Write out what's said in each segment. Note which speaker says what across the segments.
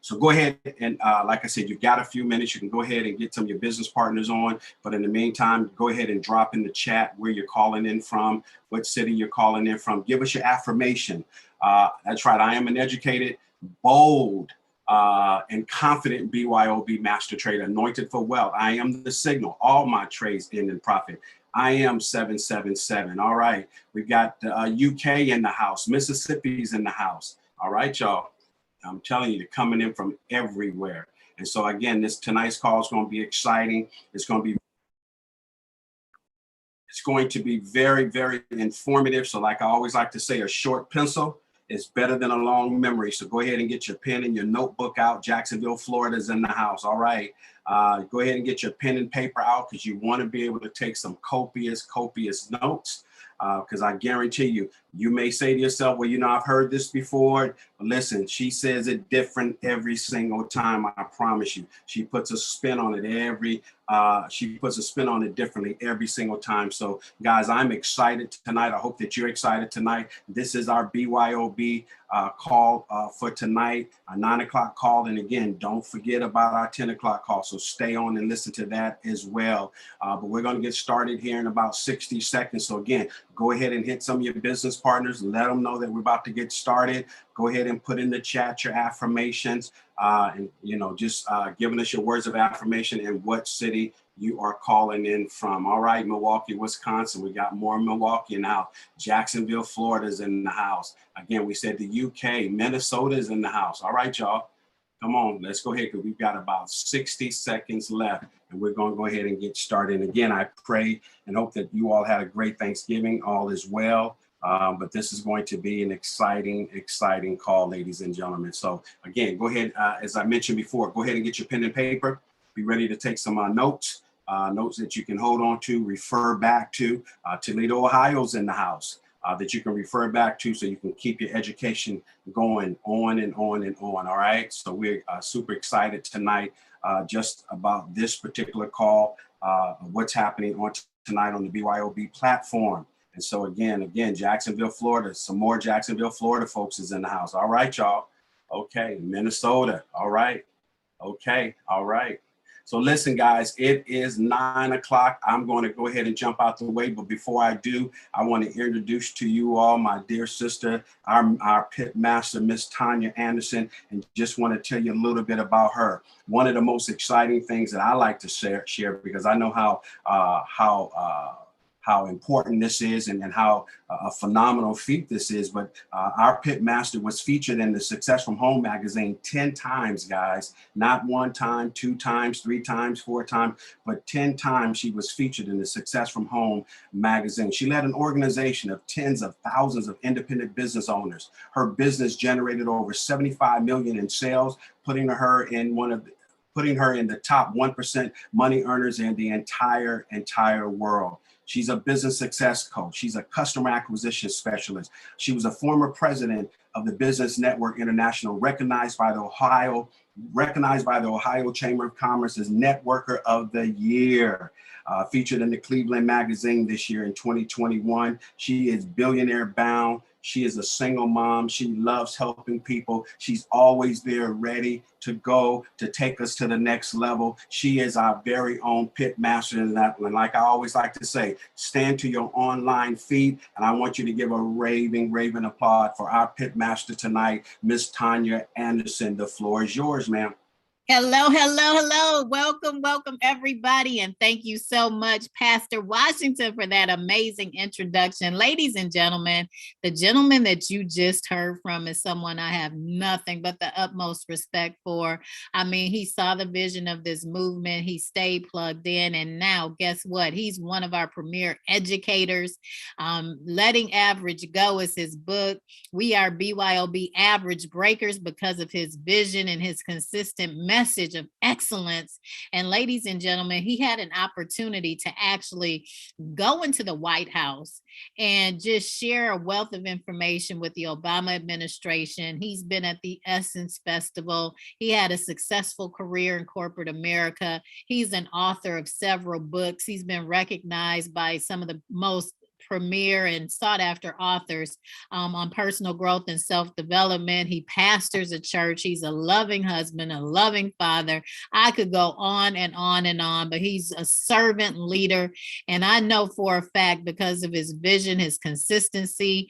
Speaker 1: So go ahead and like I said, you've got a few minutes. You can go ahead and get some of your business partners on. But in the meantime, go ahead and drop in the chat where you're calling in from, what city you're calling in from. Give us your affirmation. That's right. I am an educated, bold, and confident BYOB master trader, anointed for wealth. I am the signal. All my trades end in profit. I am 777. All right. We've got UK in the house. Mississippi's in the house. All right, y'all. I'm telling you, they're coming in from everywhere. And so again, tonight's call is going to be exciting. It's going to be very, very informative. So like I always like to say, a short pencil is better than a long memory. So go ahead and get your pen and your notebook out. Jacksonville, Florida is in the house. All right. Go ahead and get your pen and paper out because you want to be able to take some copious notes. Because I guarantee you, you may say to yourself, well, I've heard this before. But listen, she says it different every single time. I promise you. She puts a spin on it differently every single time. So guys, I'm excited tonight. I hope that you're excited tonight. This is our BYOB call for tonight, a 9 o'clock call. And again, don't forget about our 10 o'clock call. So stay on and listen to that as well. But we're going to get started here in about 60 seconds. So again, go ahead and hit some of your business partners. Let them know that we're about to get started. Go ahead and put in the chat your affirmations and, just giving us your words of affirmation and what city you are calling in from. All right, Milwaukee, Wisconsin. We got more Milwaukee now. Jacksonville, Florida is in the house. Again, we said the UK, Minnesota is in the house. All right, y'all. Come on, let's go ahead because we've got about 60 seconds left and we're going to go ahead and get started. And again, I pray and hope that you all had a great Thanksgiving. All is well. But this is going to be an exciting call, ladies and gentlemen. So again, go ahead. As I mentioned before, go ahead and get your pen and paper. Be ready to take some notes that you can hold on to, refer back to. Toledo, Ohio's in the house that you can refer back to so you can keep your education going on and on and on. All right. So we're super excited tonight just about this particular call, what's happening on tonight on the BYOB platform. And so again, Jacksonville, Florida, some more Jacksonville, Florida folks is in the house. All right, y'all. Okay. Minnesota. All right. Okay. All right. So listen, guys, it is 9 o'clock. I'm going to go ahead and jump out the way. But before I do, I want to introduce to you all my dear sister, our pit master, Miss Tanya Anderson, and just want to tell you a little bit about her. One of the most exciting things that I like to share because I know how important this is and how a phenomenal feat this is. But our pit master was featured in the Success from Home magazine 10 times, guys. Not 1 time, 2 times, 3 times, 4 times, but 10 times she was featured in the Success from Home magazine. She led an organization of tens of thousands of independent business owners. Her business generated over 75 million in sales, putting her in the top 1% money earners in the entire world. She's a business success coach. She's a customer acquisition specialist. She was a former president of the Business Network International, recognized by the Ohio Chamber of Commerce as Networker of the Year. Featured in the Cleveland magazine this year in 2021. She is billionaire bound. She is a single mom. She loves helping people. She's always there ready to go to take us to the next level. She is our very own pit master in that one. Like I always like to say, stand to your online feet. And I want you to give a raving applaud for our pit master tonight, Miss Tanya Anderson. The floor is yours, ma'am.
Speaker 2: Hello. Welcome, everybody. And thank you so much, Pastor Washington, for that amazing introduction. Ladies and gentlemen, the gentleman that you just heard from is someone I have nothing but the utmost respect for. I mean, he saw the vision of this movement. He stayed plugged in. And now, guess what? He's one of our premier educators. Letting Average Go is his book. We are BYOB average breakers because of his vision and his consistent message of excellence. And ladies and gentlemen, he had an opportunity to actually go into the White House and just share a wealth of information with the Obama administration. He's been at the Essence Festival. He had a successful career in corporate America. He's an author of several books. He's been recognized by some of the most premier and sought after authors on personal growth and self-development. He pastors a church. He's a loving husband, a loving father. I could go on and on and on, but he's a servant leader. And I know for a fact, because of his vision, his consistency,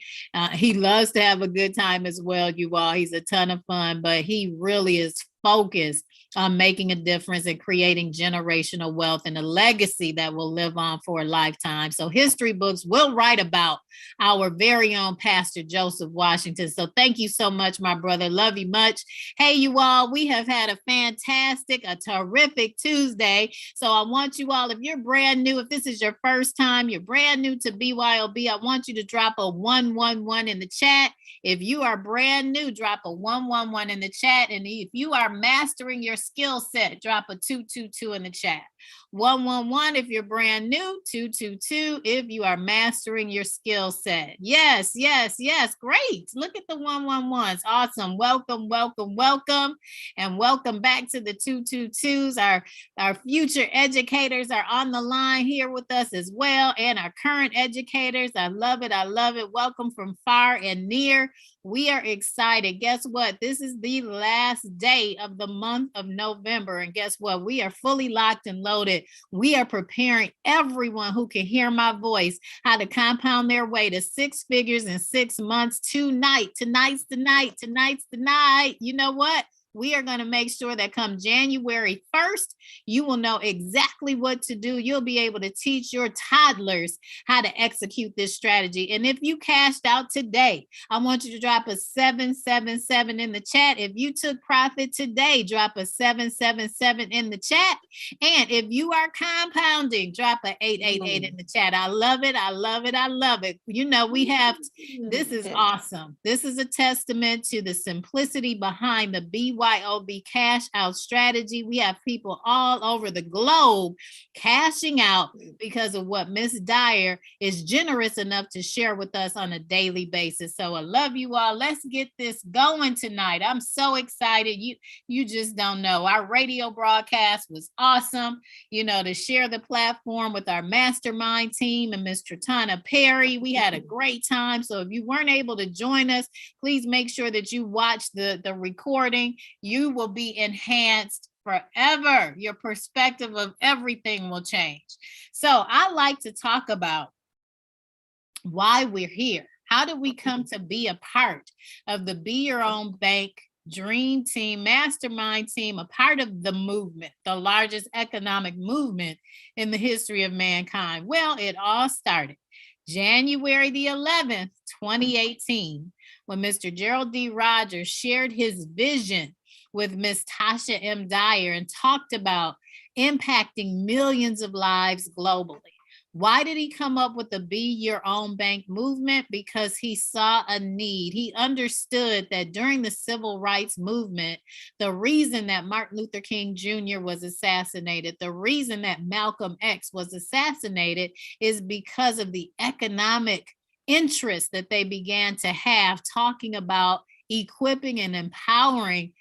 Speaker 2: he loves to have a good time as well, you all. He's a ton of fun, but he really is focused on making a difference and creating generational wealth and a legacy that will live on for a lifetime. So history books will write about our very own Pastor Joseph Washington. So thank you so much, my brother. Love you much. Hey, you all, we have had a fantastic, a terrific Tuesday. So I want you all, if you're brand new, if this is your first time, you're brand new to BYOB, I want you to drop a 111 in the chat. If you are brand new, drop a 111 in the chat. And if you are mastering your skill set, drop a 222 in the chat. 111 if you're brand new, 222 if you are mastering your skill set. Yes, yes, yes. Great. Look at the 111s. Awesome. Welcome, welcome, welcome. And welcome back to the 222s. Our future educators are on the line here with us as well. And our current educators. I love it. I love it. Welcome from far and near. We are excited. Guess what? This is the last day of the month of November. And guess what? We are fully locked and loaded. We are preparing everyone who can hear my voice how to compound their way to six figures in 6 months tonight. Tonight's the night. Tonight's the night. You know what? We are going to make sure that come January 1st, you will know exactly what to do. You'll be able to teach your toddlers how to execute this strategy. And if you cashed out today, I want you to drop a 777 in the chat. If you took profit today, drop a 777 in the chat. And if you are compounding, drop a 888 in the chat. I love it. I love it. I love it. You know, we have, this is awesome. This is a testament to the simplicity behind the BYOB cash out strategy. We have people all over the globe cashing out because of what Miss Dyer is generous enough to share with us on a daily basis. So I love you all. Let's get this going tonight. I'm so excited. You just don't know. Our radio broadcast was awesome. You know, to share the platform with our mastermind team and Miss Tratana Perry. We had a great time. So if you weren't able to join us, please make sure that you watch the recording. You will be enhanced forever. Your perspective of everything will change. So I like to talk about why we're here. How did we come to be a part of the Be Your Own Bank Dream Team, Mastermind Team, a part of the movement, the largest economic movement in the history of mankind? Well, it all started January the 11th, 2018, when Mr. Gerald D. Rogers shared his vision with Miss Tasha M. Dyer and talked about impacting millions of lives globally. Why did he come up with the Be Your Own Bank movement? Because he saw a need. He understood that during the civil rights movement, the reason that Martin Luther King Jr. was assassinated, the reason that Malcolm X was assassinated is because of the economic interest that they began to have, talking about equipping and empowering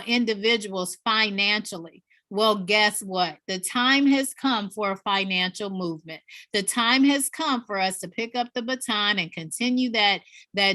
Speaker 2: individuals financially. Well, guess what? The time has come for a financial movement. The time has come for us to pick up the baton and continue that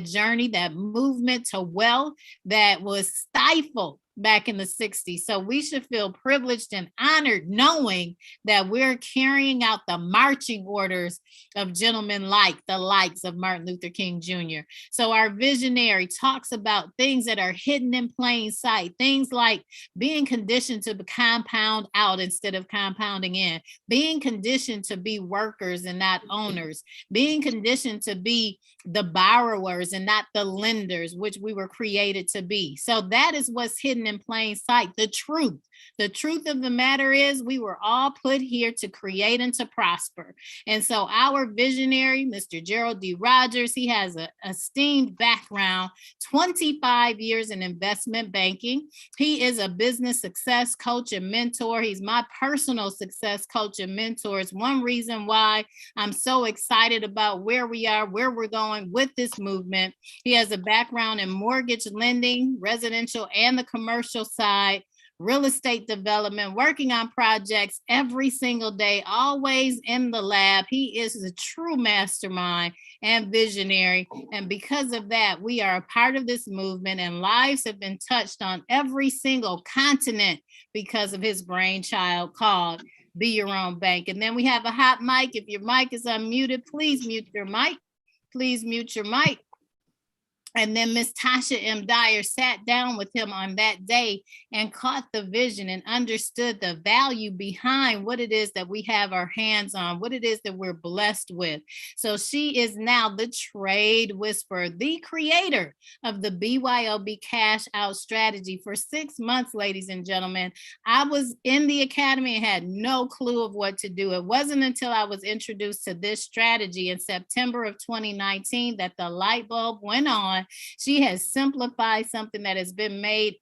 Speaker 2: journey, that movement to wealth that was stifled back in the 60s. So we should feel privileged and honored knowing that we're carrying out the marching orders of gentlemen like the likes of Martin Luther King Jr. So our visionary talks about things that are hidden in plain sight, things like being conditioned to compound out instead of compounding in, being conditioned to be workers and not owners, being conditioned to be the borrowers and not the lenders, which we were created to be. So that is what's hidden in plain sight. The truth of the matter is we were all put here to create and to prosper. And so our visionary, Mr. Gerald D. Rogers, he has an esteemed background, 25 years in investment banking. He is a business success coach and mentor. He's my personal success coach and mentor. It's one reason why I'm so excited about where we are, where we're going with this movement. He has a background in mortgage lending, residential and the commercial side, real estate development, working on projects every single day, always in the lab. He is a true mastermind and visionary. And because of that, we are a part of this movement, and lives have been touched on every single continent because of his brainchild called Be Your Own Bank. And then we have a hot mic. If your mic is unmuted, please mute your mic. Please mute your mic. And then Miss Tasha M. Dyer sat down with him on that day and caught the vision and understood the value behind what it is that we have our hands on, what it is that we're blessed with. So she is now the trade whisperer, the creator of the BYOB cash out strategy. For 6 months, ladies and gentlemen, I was in the academy and had no clue of what to do. It wasn't until I was introduced to this strategy in September of 2019 that the light bulb went on. She has simplified something that has been made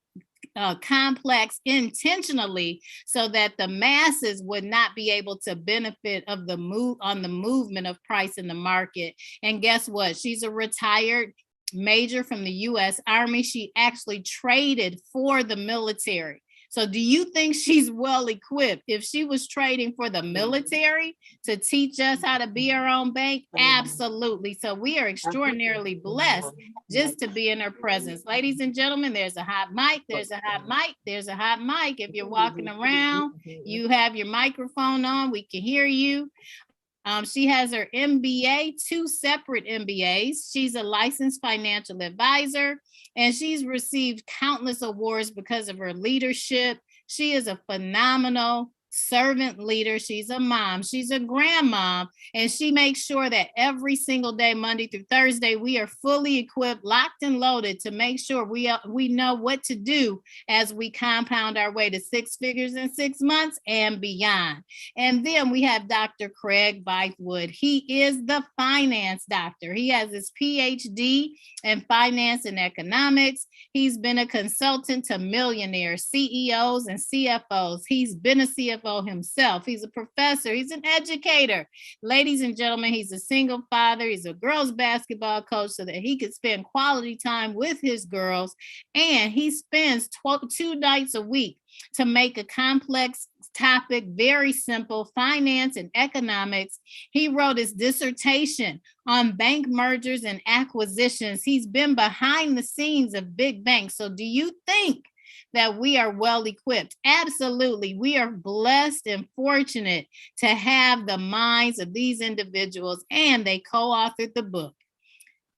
Speaker 2: complex intentionally so that the masses would not be able to benefit of the movement of price in the market. And guess what? She's a retired major from the U.S. Army. She actually traded for the military. So do you think she's well equipped? If she was trading for the military to teach us how to be our own bank? Absolutely. So we are extraordinarily blessed just to be in her presence. Ladies and gentlemen, there's a hot mic, there's a hot mic, there's a hot mic. If you're walking around, you have your microphone on, we can hear you. She has her MBA, 2 separate MBAs. She's a licensed financial advisor, and she's received countless awards because of her leadership. She is a phenomenal servant leader. She's a mom, she's a grandmom, and she makes sure that every single day, Monday through Thursday, we are fully equipped, locked and loaded to make sure we know what to do as we compound our way to 6 figures in 6 months and beyond. And then we have Dr. Craig Vicewood. He is the finance doctor. He has his PhD in finance and economics. He's been a consultant to millionaires, CEOs, and CFOs. He's been a CFO himself. He's a professor. He's an educator. Ladies and gentlemen, he's a single father. He's a girls basketball coach so that he could spend quality time with his girls. And he spends 2 nights a week to make a complex topic very simple, finance and economics. He wrote his dissertation on bank mergers and acquisitions. He's been behind the scenes of big banks. So do you think that we are well equipped? Absolutely. We are blessed and fortunate to have the minds of these individuals, and they co-authored the book,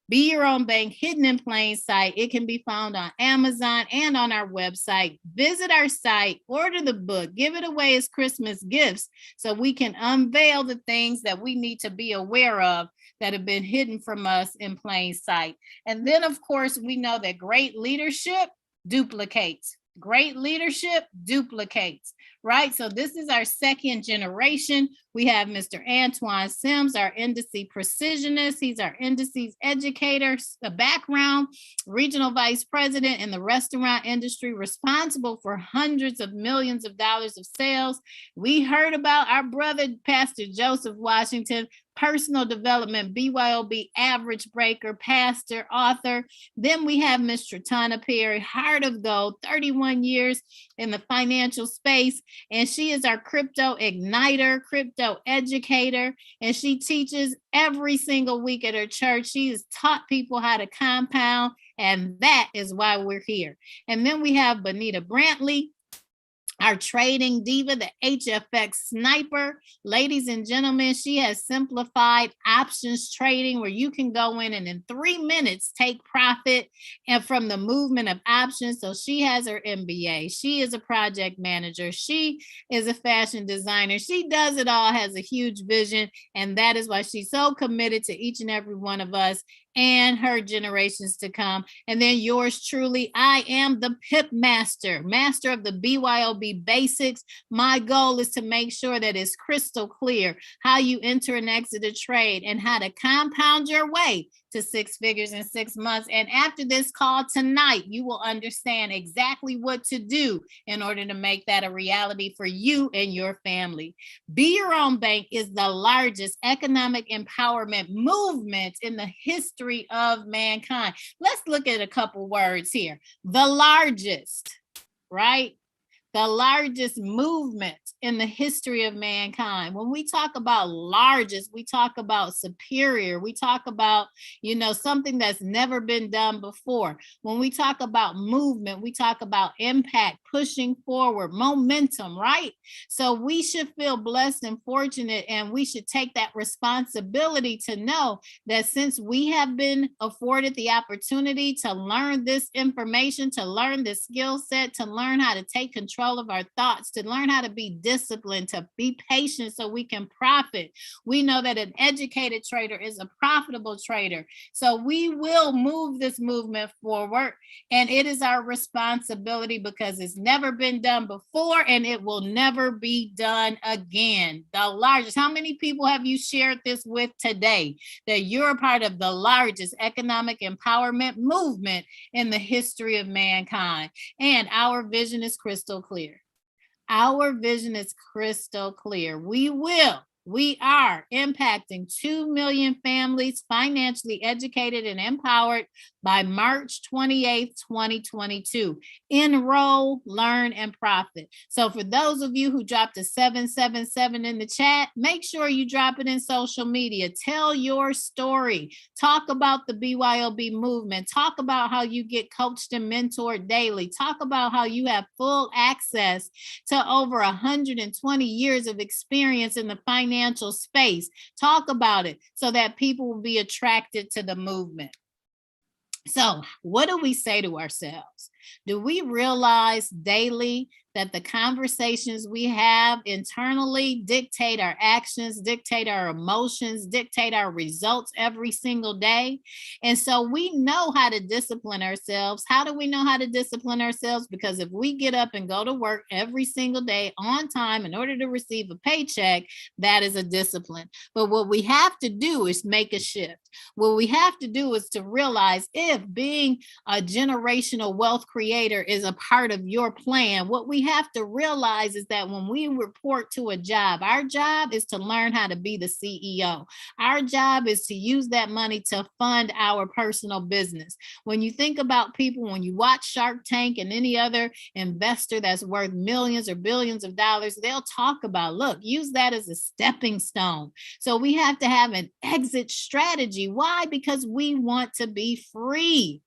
Speaker 2: Be Your Own Bank, Hidden in Plain Sight. It can be found on Amazon and on our website. Visit our site, order the book, give it away as Christmas gifts so we can unveil the things that we need to be aware of that have been hidden from us in plain sight. And then, of course, we know that great leadership duplicates. Great leadership duplicates, right? So this is our second generation. We have Mr. Antoine Sims, our indice precisionist. He's our indices educator, a background, regional vice president in the restaurant industry, responsible for hundreds of millions of dollars of sales. We heard about our brother, Pastor Joseph Washington, personal development, BYOB average breaker, pastor, author. Then we have Ms. Tratana Perry, heart of gold, 31 years in the financial space. And she is our crypto igniter, crypto educator. And she teaches every single week at her church. She has taught people how to compound. And that is why we're here. And then we have Bonita Brantley, our trading diva, the HFX sniper. Ladies and gentlemen, she has simplified options trading where you can go in and in 3 minutes take profit and from the movement of options. So she has her MBA. She is a project manager. She is a fashion designer. She does it all, has a huge vision. And that is why she's so committed to each and every one of us and her generations to come. And then yours truly, I am the PIP master of the BYOB basics. My goal is to make sure that it's crystal clear how you enter and exit a trade and how to compound your way to 6 figures in 6 months. And after this call tonight, you will understand exactly what to do in order to make that a reality for you and your family. Be Your Own Bank is the largest economic empowerment movement in the history of mankind. Let's look at a couple words here. The largest, right? the largest movement in the history of mankind. When we talk about largest, we talk about superior. We talk about, something that's never been done before. When we talk about movement, we talk about impact, pushing forward, momentum, right? So we should feel blessed and fortunate, and we should take that responsibility to know that since we have been afforded the opportunity to learn this information, to learn this skill set, to learn how to take control of our thoughts, to learn how to be disciplined, to be patient so we can profit. We know that an educated trader is a profitable trader. So we will move this movement forward, and it is our responsibility because it's never been done before and it will never be done again. The largest, how many people have you shared this with today that you're a part of the largest economic empowerment movement in the history of mankind? And our vision is crystal clear. Our vision is crystal clear. We are impacting 2 million families financially educated and empowered by March 28th, 2022. Enroll, learn, and profit. So for those of you who dropped a 777 in the chat, make sure you drop it in social media. Tell your story. Talk about the BYOB movement. Talk about how you get coached and mentored daily. Talk about how you have full access to over 120 years of experience in the financial space. Talk about it so that people will be attracted to the movement. So what do we say to ourselves? Do we realize daily that the conversations we have internally dictate our actions, dictate our emotions, dictate our results every single day? And so we know how to discipline ourselves. How do we know how to discipline ourselves? Because if we get up and go to work every single day on time in order to receive a paycheck, that is a discipline. But what we have to do is make a shift. What we have to do is to realize if being a generational wealth creator is a part of your plan, what we have to realize is that when we report to a job, our job is to learn how to be the CEO. Our job is to use that money to fund our personal business. When you think about people, when you watch Shark Tank and any other investor that's worth millions or billions of dollars, they'll talk about, look, use that as a stepping stone. So we have to have an exit strategy. Why? Because we want to be free.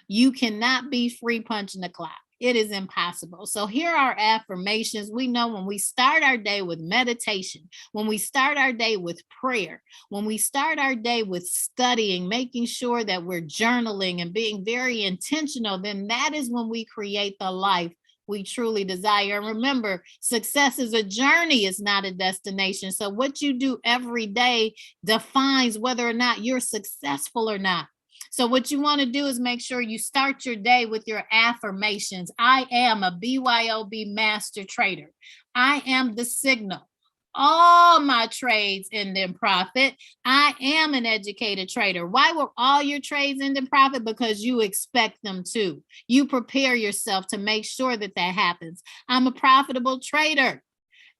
Speaker 2: You cannot be free punching the clock. It is impossible. So here are affirmations. We know when we start our day with meditation, when we start our day with prayer, when we start our day with studying, making sure that we're journaling and being very intentional, then that is when we create the life we truly desire. And remember, success is a journey, it's not a destination. So what you do every day defines whether or not you're successful or not. So what you want to do is make sure you start your day with your affirmations. I am a BYOB master trader. I am the signal. All my trades end in profit. I am an educated trader. Why will all your trades end in profit? Because you expect them to. You prepare yourself to make sure that that happens. I'm a profitable trader.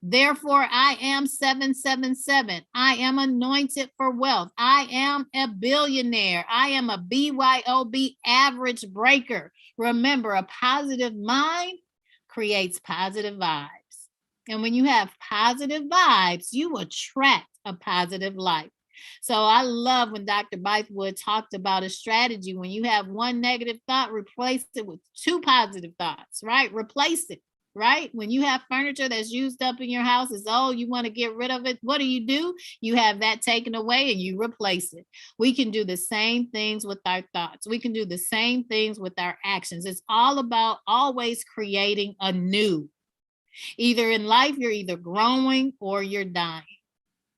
Speaker 2: Therefore, I am 777. I am anointed for wealth. I am a billionaire. I am a BYOB average breaker. Remember, a positive mind creates positive vibes. And when you have positive vibes, you attract a positive life. So I love when Dr. Vicewood talked about a strategy. When you have one negative thought, replace it with 2 positive thoughts, right? Replace it. Right? When you have furniture that's used up in your house, it's you want to get rid of it. What do? You have that taken away and you replace it. We can do the same things with our thoughts. We can do the same things with our actions. It's all about always creating anew. Either in life, you're either growing or you're dying.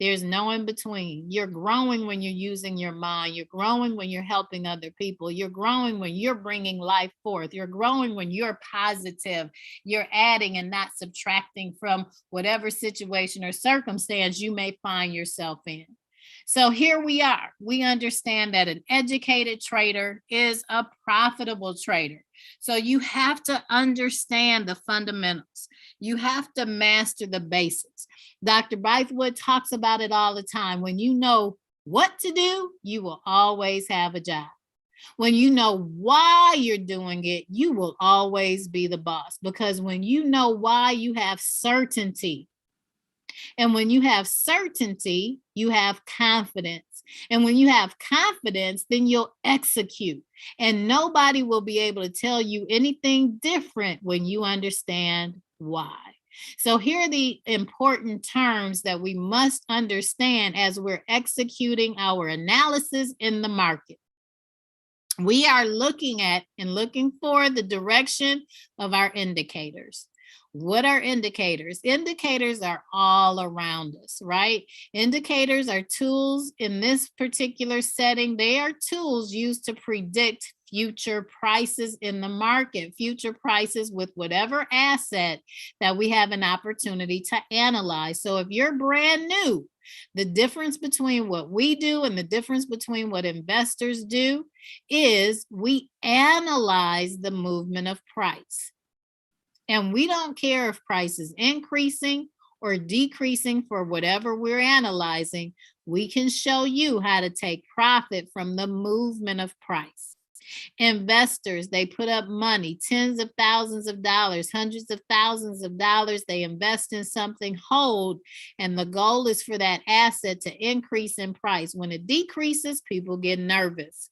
Speaker 2: There's no in between. You're growing when you're using your mind. You're growing when you're helping other people. You're growing when you're bringing life forth. You're growing when you're positive. You're adding and not subtracting from whatever situation or circumstance you may find yourself in. So here we are. We understand that an educated trader is a profitable trader. So you have to understand the fundamentals. You have to master the basics. Dr. Vicewood talks about it all the time. When you know what to do, you will always have a job. When you know why you're doing it, you will always be the boss, because when you know why, you have certainty. And when you have certainty, you have confidence. And when you have confidence, then you'll execute. And nobody will be able to tell you anything different when you understand why. So here are the important terms that we must understand as we're executing our analysis in the market. We are looking at and looking for the direction of our indicators. What are indicators? Indicators are all around us, right? Indicators are tools in this particular setting. They are tools used to predict future prices in the market, future prices with whatever asset that we have an opportunity to analyze. So if you're brand new, the difference between what we do and the difference between what investors do is we analyze the movement of price. And we don't care if price is increasing or decreasing for whatever we're analyzing. We can show you how to take profit from the movement of price. Investors, they put up money, tens of thousands of dollars, hundreds of thousands of dollars. They invest in something, hold, and the goal is for that asset to increase in price. When it decreases, people get nervous.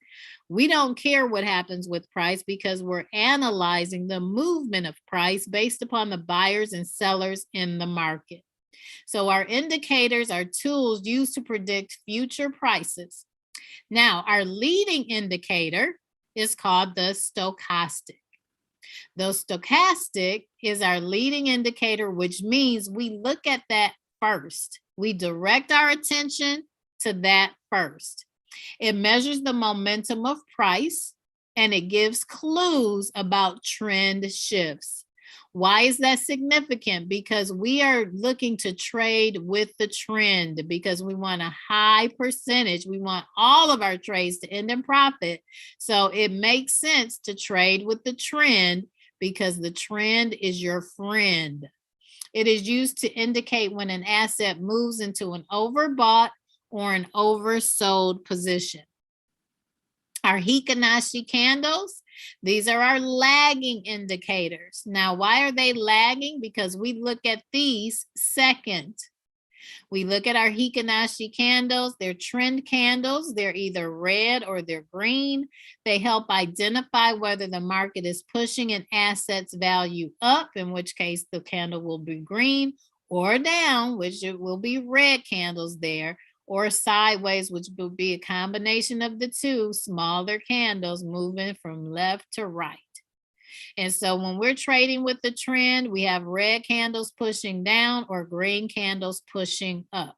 Speaker 2: We don't care what happens with price because we're analyzing the movement of price based upon the buyers and sellers in the market. So our indicators are tools used to predict future prices. Now, our leading indicator is called the stochastic. The stochastic is our leading indicator, which means we look at that first. We direct our attention to that first. It measures the momentum of price and it gives clues about trend shifts. Why is that significant? Because we are looking to trade with the trend, because we want a high percentage. We want all of our trades to end in profit. So it makes sense to trade with the trend because the trend is your friend. It is used to indicate when an asset moves into an overbought or an oversold position. Our Hikanashi candles, these are our lagging indicators. Now, why are they lagging? Because we look at these second. We look at our Hikanashi candles, they're trend candles. They're either red or they're green. They help identify whether the market is pushing an asset's value up, in which case the candle will be green, or down, which it will be red candles there, or sideways, which will be a combination of the two, smaller candles moving from left to right. And so when we're trading with the trend, we have red candles pushing down or green candles pushing up.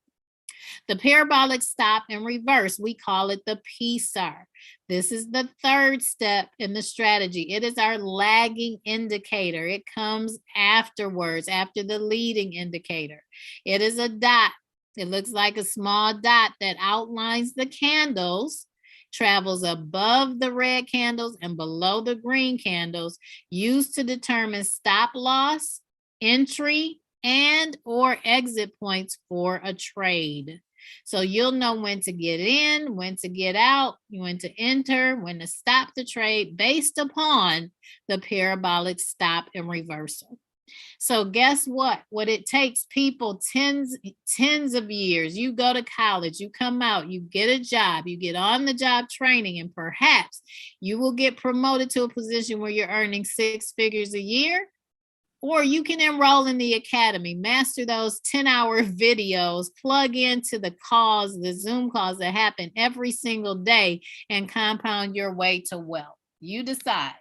Speaker 2: The parabolic stop and reverse, we call it the PSAR. This is the third step in the strategy. It is our lagging indicator. It comes afterwards, after the leading indicator. It is a dot. It looks like a small dot that outlines the candles, travels above the red candles and below the green candles, used to determine stop loss, entry, and or exit points for a trade. So you'll know when to get in, when to get out, when to enter, when to stop the trade based upon the parabolic stop and reversal. So guess what? What it takes people tens of years. You go to college, you come out, you get a job, you get on the job training, and perhaps you will get promoted to a position where you're earning 6 figures a year. Or you can enroll in the academy, master those 10-hour videos, plug into the calls, the Zoom calls that happen every single day, and compound your way to wealth. You decide.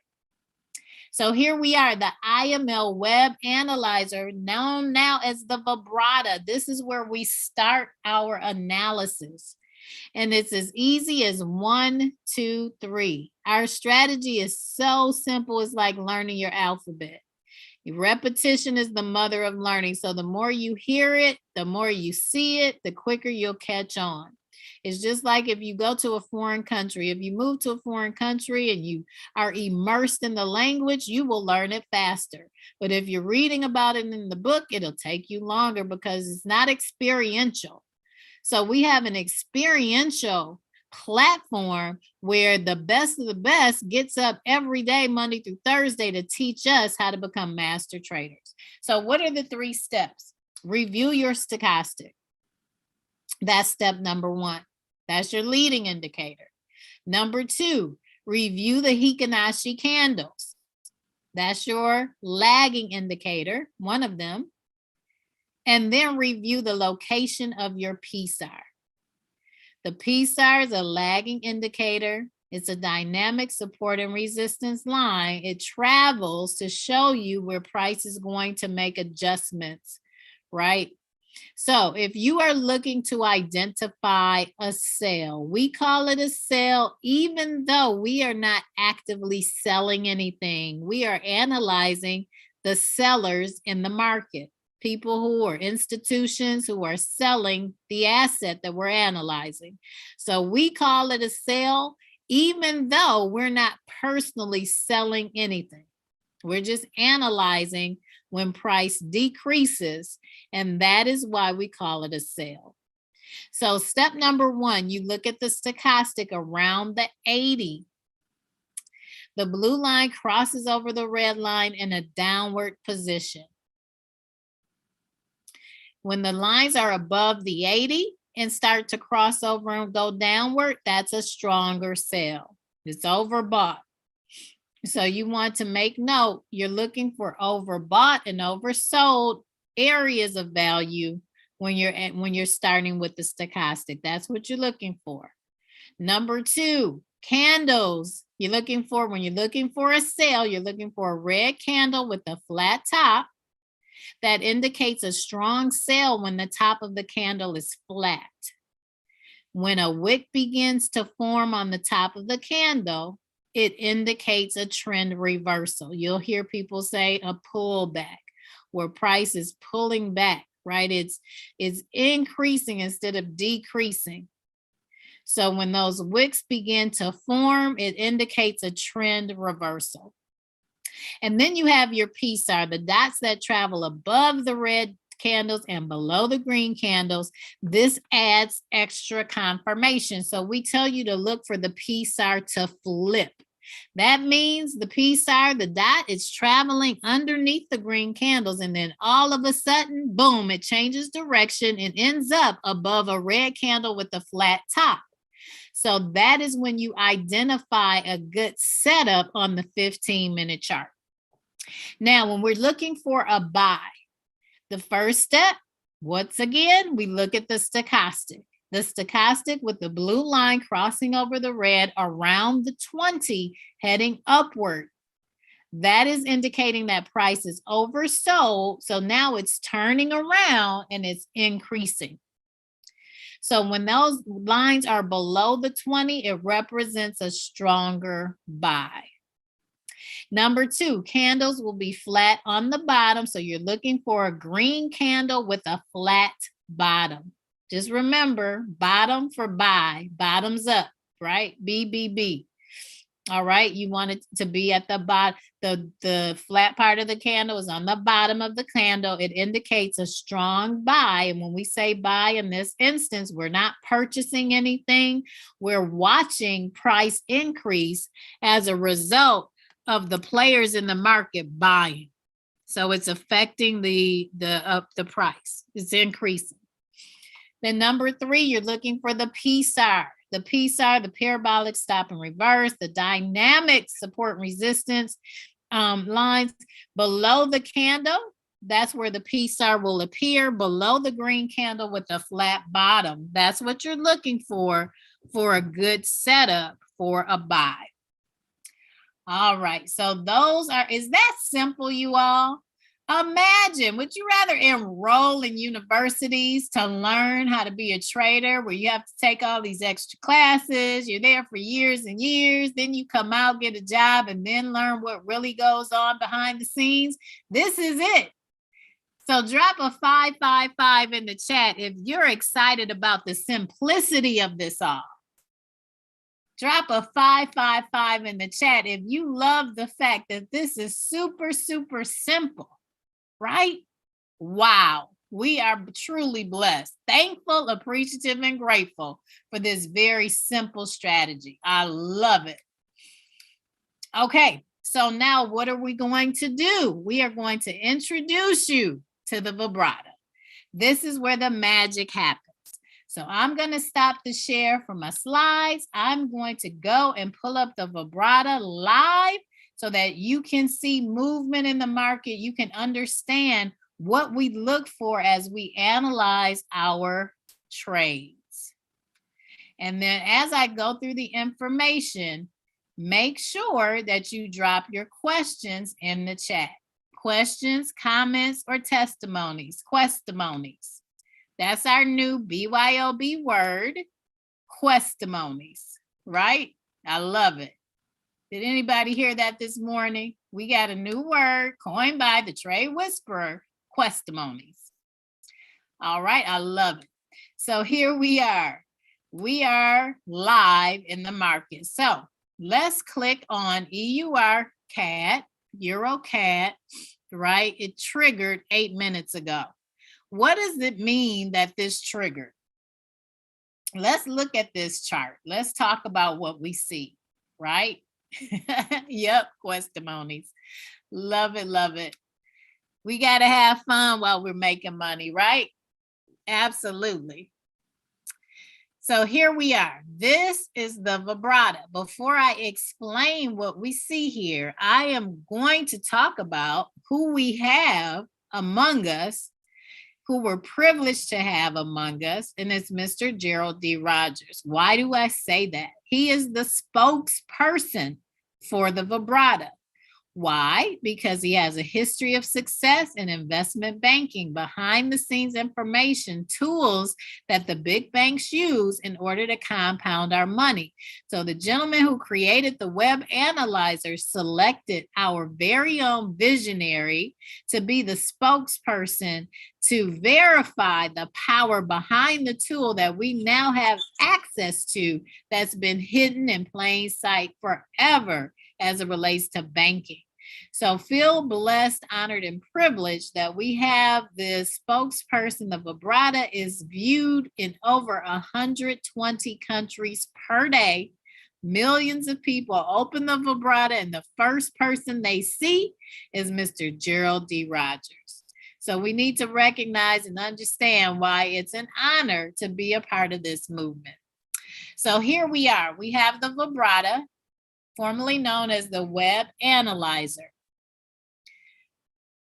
Speaker 2: So here we are, the Iml Web Analyzer, known now as the Vibrata. This is where we start our analysis. And it's as easy as 1, 2, 3. Our strategy is so simple, it's like learning your alphabet. Repetition is the mother of learning. So the more you hear it, the more you see it, the quicker you'll catch on. It's just like if you go to a foreign country. If you move to a foreign country and you are immersed in the language, you will learn it faster. But if you're reading about it in the book, it'll take you longer because it's not experiential. So we have an experiential platform where the best of the best gets up every day, Monday through Thursday, to teach us how to become master traders. So what are the 3 steps? Review your stochastic. That's step number 1. That's your leading indicator. Number 2, review the Hikinashi candles. That's your lagging indicator, one of them. And then review the location of your PSAR. The PSAR is a lagging indicator. It's a dynamic support and resistance line. It travels to show you where price is going to make adjustments, right? So if you are looking to identify a sale, we call it a sale, even though we are not actively selling anything. We are analyzing the sellers in the market, people who are institutions who are selling the asset that we're analyzing. So we call it a sale, even though we're not personally selling anything. We're just analyzing when price decreases, and that is why we call it a sale. So step number 1, you look at the stochastic around the 80. The blue line crosses over the red line in a downward position. When the lines are above the 80 and start to cross over and go downward, that's a stronger sale. It's overbought. So you want to make note, you're looking for overbought and oversold areas of value when you're starting with the stochastic. That's what you're looking for. Number 2, candles. When you're looking for a sale, you're looking for a red candle with a flat top. That indicates a strong sale when the top of the candle is flat. When a wick begins to form on the top of the candle, it indicates a trend reversal. You'll hear people say a pullback, where price is pulling back, right? It's increasing instead of decreasing. So when those wicks begin to form, it indicates a trend reversal. And then you have your PSAR, the dots that travel above the red candles and below the green candles. This adds extra confirmation. So we tell you to look for the PSAR to flip. That means the PSAR, the dot, is traveling underneath the green candles, and then all of a sudden, boom, it changes direction and ends up above a red candle with a flat top. So that is when you identify a good setup on the 15-minute chart. Now, when we're looking for a buy, the first step, once again, we look at the stochastic. The stochastic with the blue line crossing over the red around the 20, heading upward. That is indicating that price is oversold. So now it's turning around and it's increasing. So when those lines are below the 20, it represents a stronger buy. Number 2, candles will be flat on the bottom. So you're looking for a green candle with a flat bottom. Just remember, bottom for buy, bottoms up, right? BBB. All right, you want it to be at the bottom. The flat part of the candle is on the bottom of the candle. It indicates a strong buy. And when we say buy in this instance, we're not purchasing anything. We're watching price increase as a result of the players in the market buying. So it's affecting the price. It's increasing. Then number 3, you're looking for the PSAR. The PSAR, the parabolic stop and reverse, the dynamic support and resistance lines below the candle. That's where the PSAR will appear, below the green candle with a flat bottom. That's what you're looking for a good setup for a buy. All right, so is that simple, you all? Imagine, would you rather enroll in universities to learn how to be a trader where you have to take all these extra classes, you're there for years and years, then you come out, get a job, and then learn what really goes on behind the scenes? This is it. So drop a 555 in the chat if you're excited about the simplicity of this all. Drop a 555 in the chat if you love the fact that this is super, super simple. Right? Wow. We are truly blessed, thankful, appreciative, and grateful for this very simple strategy. I love it. Okay, so now what are we going to do? We are going to introduce you to the vibrato. This is where the magic happens. So I'm going to stop the share from my slides. I'm going to go and pull up the vibrato live so that you can see movement in the market. You can understand what we look for as we analyze our trades. And then as I go through the information, make sure that you drop your questions in the chat. Questions, comments, or testimonies. Questimonies. That's our new BYOB word, questimonies, right? I love it. Did anybody hear that this morning? We got a new word coined by the trade whisperer, questimonies. All right, I love it. So here we are. We are live in the market. So let's click on EUR CAD, Euro CAD, right? It triggered 8 minutes ago. What does it mean that this triggered? Let's look at this chart. Let's talk about what we see, right? Yep, questimonies. Love it, love it. We got to have fun while we're making money, right? Absolutely. So here we are. This is the vibrato. Before I explain what we see here, I am going to talk about who we have among us, who we're privileged to have among us, and it's Mr. Gerald D. Rogers. Why do I say that? He is the spokesperson for the vibrato. Why? Because he has a history of success in investment banking, behind the scenes information, tools that the big banks use in order to compound our money. So the gentleman who created the web analyzer selected our very own visionary to be the spokesperson to verify the power behind the tool that we now have access to, that's been hidden in plain sight forever as it relates to banking. So feel blessed, honored, and privileged that we have this spokesperson. The vibrato is viewed in over 120 countries per day. Millions of people open the vibrato, and the first person they see is Mr. Gerald D. Rogers. So we need to recognize and understand why it's an honor to be a part of this movement. So here we are. We have the vibrato, formerly known as the Web Analyzer.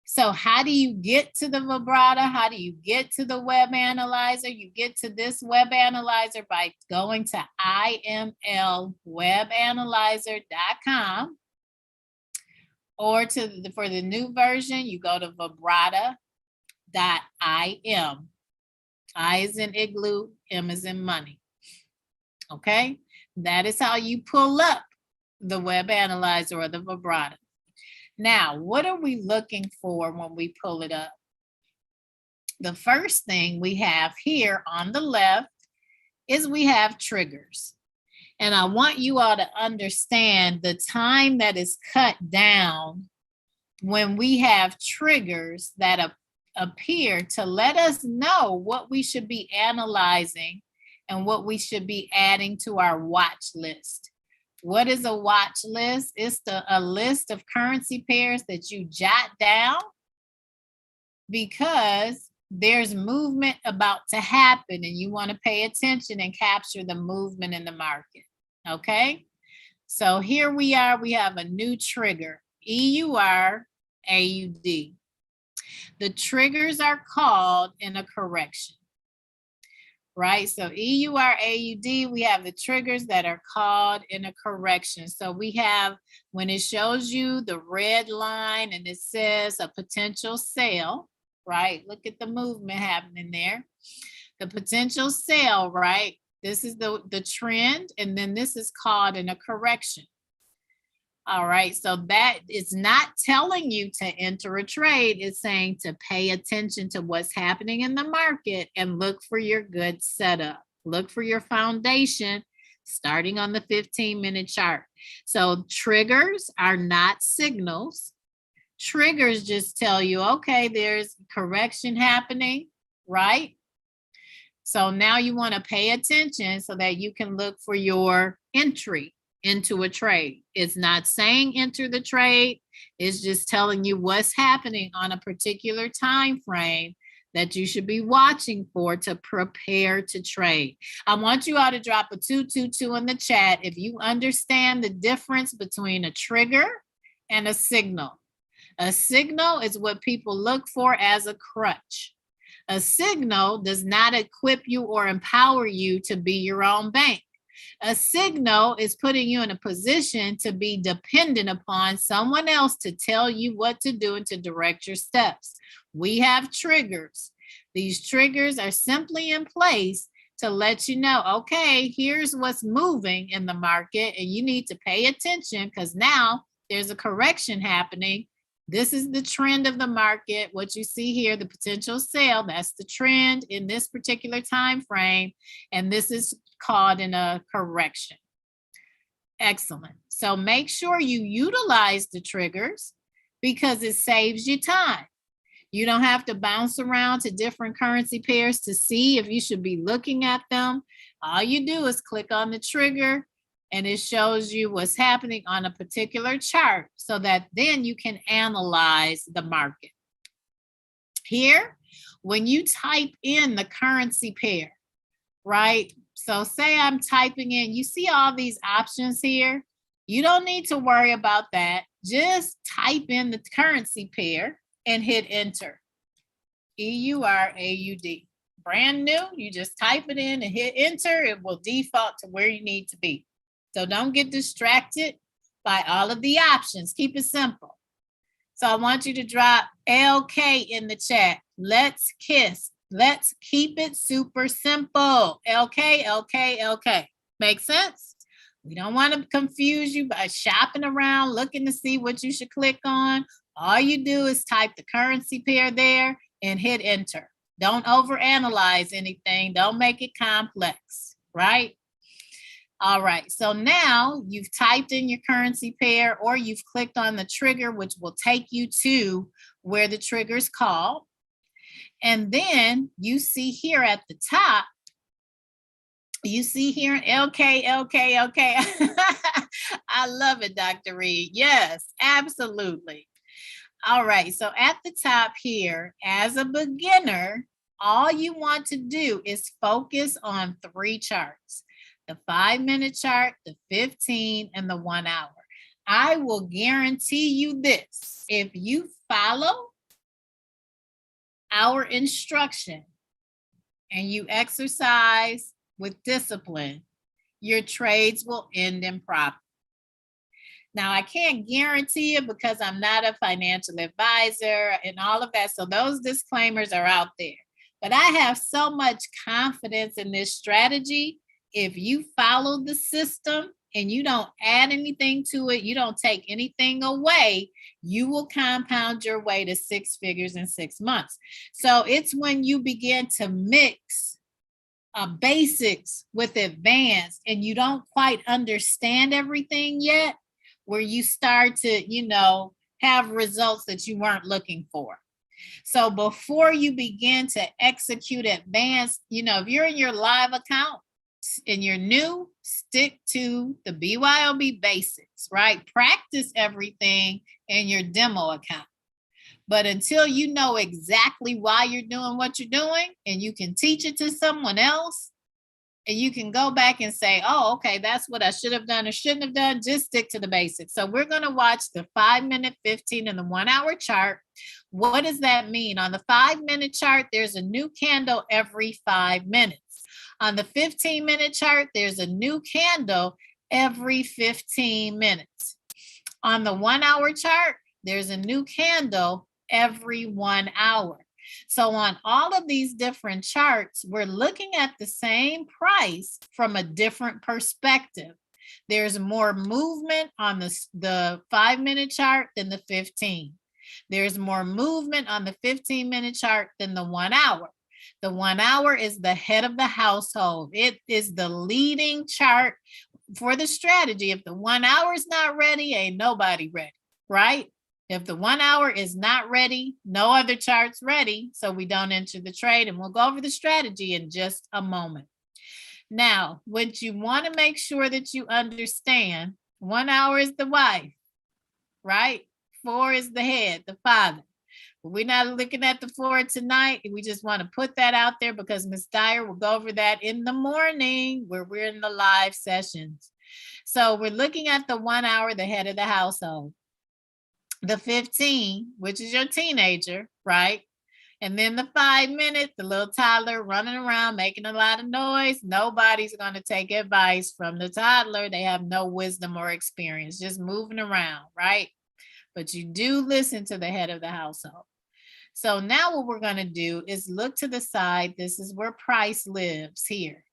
Speaker 2: So how do you get to the vibrato? How do you get to the Web Analyzer? You get to this Web Analyzer by going to imlwebanalyzer.com, or for the new version, you go to vibrato.im. I is in igloo, M is in money. Okay, that is how you pull up the Web Analyzer or the vibrato. Now, what are we looking for when we pull it up? The first thing we have here on the left is we have triggers. And I want you all to understand the time that is cut down when we have triggers that appear to let us know what we should be analyzing and what we should be adding to our watch list. What is a watch list? It's a list of currency pairs that you jot down because there's movement about to happen and you want to pay attention and capture the movement in the market. Okay, so here we are. We have a new trigger, EUR AUD. The triggers are called in a correction. Right, so EUR AUD, we have the triggers that are called in a correction. So we have, when it shows you the red line and it says a potential sale, right? Look at the movement happening there. The potential sale, right? This is the trend, and then this is called in a correction. All right, so that is not telling you to enter a trade. It's saying to pay attention to what's happening in the market and look for your good setup. Look for your foundation starting on the 15-minute chart. So triggers are not signals. Triggers just tell you, okay, there's correction happening, right? So now you want to pay attention so that you can look for your entry into a trade. It's not saying enter the trade. It's just telling you what's happening on a particular time frame that you should be watching for to prepare to trade. I want you all to drop a 222 in the chat if you understand the difference between a trigger and a signal. A signal is what people look for as a crutch. A signal does not equip you or empower you to be your own bank. A signal is putting you in a position to be dependent upon someone else to tell you what to do and to direct your steps. We have triggers. These triggers are simply in place to let you know, okay, here's what's moving in the market, and you need to pay attention because now there's a correction happening. This is the trend of the market. What you see here, the potential sale, that's the trend in this particular time frame, and this is called in a correction. Excellent. So make sure you utilize the triggers because it saves you time. You don't have to bounce around to different currency pairs to see if you should be looking at them. All you do is click on the trigger and it shows you what's happening on a particular chart so that then you can analyze the market. Here, when you type in the currency pair, right? So say I'm typing in, you see all these options here? You don't need to worry about that. Just type in the currency pair and hit enter. EURAUD. Brand new, you just type it in and hit enter. It will default to where you need to be. So don't get distracted by all of the options. Keep it simple. So I want you to drop LK in the chat. Let's kiss. Let's keep it super simple. LK, LK, LK. Make sense? We don't want to confuse you by shopping around, looking to see what you should click on. All you do is type the currency pair there and hit enter. Don't overanalyze anything. Don't make it complex, right? All right, so now you've typed in your currency pair or you've clicked on the trigger, which will take you to where the trigger's called. And then you see here at the top, you see here in LK, LK, LK. I love it, Dr. Reed. Yes, absolutely. All right, so at the top here, as a beginner, all you want to do is focus on 3 charts. The 5-minute chart, the 15, and the 1 hour. I will guarantee you this. If you follow our instruction and you exercise with discipline, your trades will end in profit. Now, I can't guarantee it because I'm not a financial advisor and all of that. So those disclaimers are out there. But I have so much confidence in this strategy. If you follow the system and you don't add anything to it, you don't take anything away, you will compound your way to 6 figures in 6 months. So it's when you begin to mix basics with advanced and you don't quite understand everything yet, where you start to, have results that you weren't looking for. So before you begin to execute advanced, if you're in your live account, and you're new, stick to the BYOB basics, right? Practice everything in your demo account. But until you know exactly why you're doing what you're doing and you can teach it to someone else and you can go back and say, oh, okay, that's what I should have done or shouldn't have done, just stick to the basics. So we're going to watch the 5-minute, 15, and the 1 hour chart. What does that mean? On the 5-minute chart, there's a new candle every 5 minutes. On the 15-minute chart, there's a new candle every 15 minutes. On the 1 hour chart, there's a new candle every 1 hour. So on all of these different charts, we're looking at the same price from a different perspective. There's more movement on the 5-minute chart than the 15. There's more movement on the 15-minute chart than the 1 hour. The 1 hour is the head of the household. It is the leading chart for the strategy. If the 1 hour is not ready, ain't nobody ready, right? If the 1 hour is not ready, no other chart's ready, so we don't enter the trade, and we'll go over the strategy in just a moment. Now, what you want to make sure that you understand, 1 hour is the wife, right? 4 is the head, the father. But we're not looking at the 4 tonight. We just want to put that out there because Ms. Dyer will go over that in the morning where we're in the live sessions. So we're looking at the 1 hour, the head of the household. The 15, which is your teenager, right? And then the 5 minutes, the little toddler running around, making a lot of noise. Nobody's going to take advice from the toddler. They have no wisdom or experience, just moving around, right? But you do listen to the head of the household. So now what we're going to do is look to the side. This is where price lives here.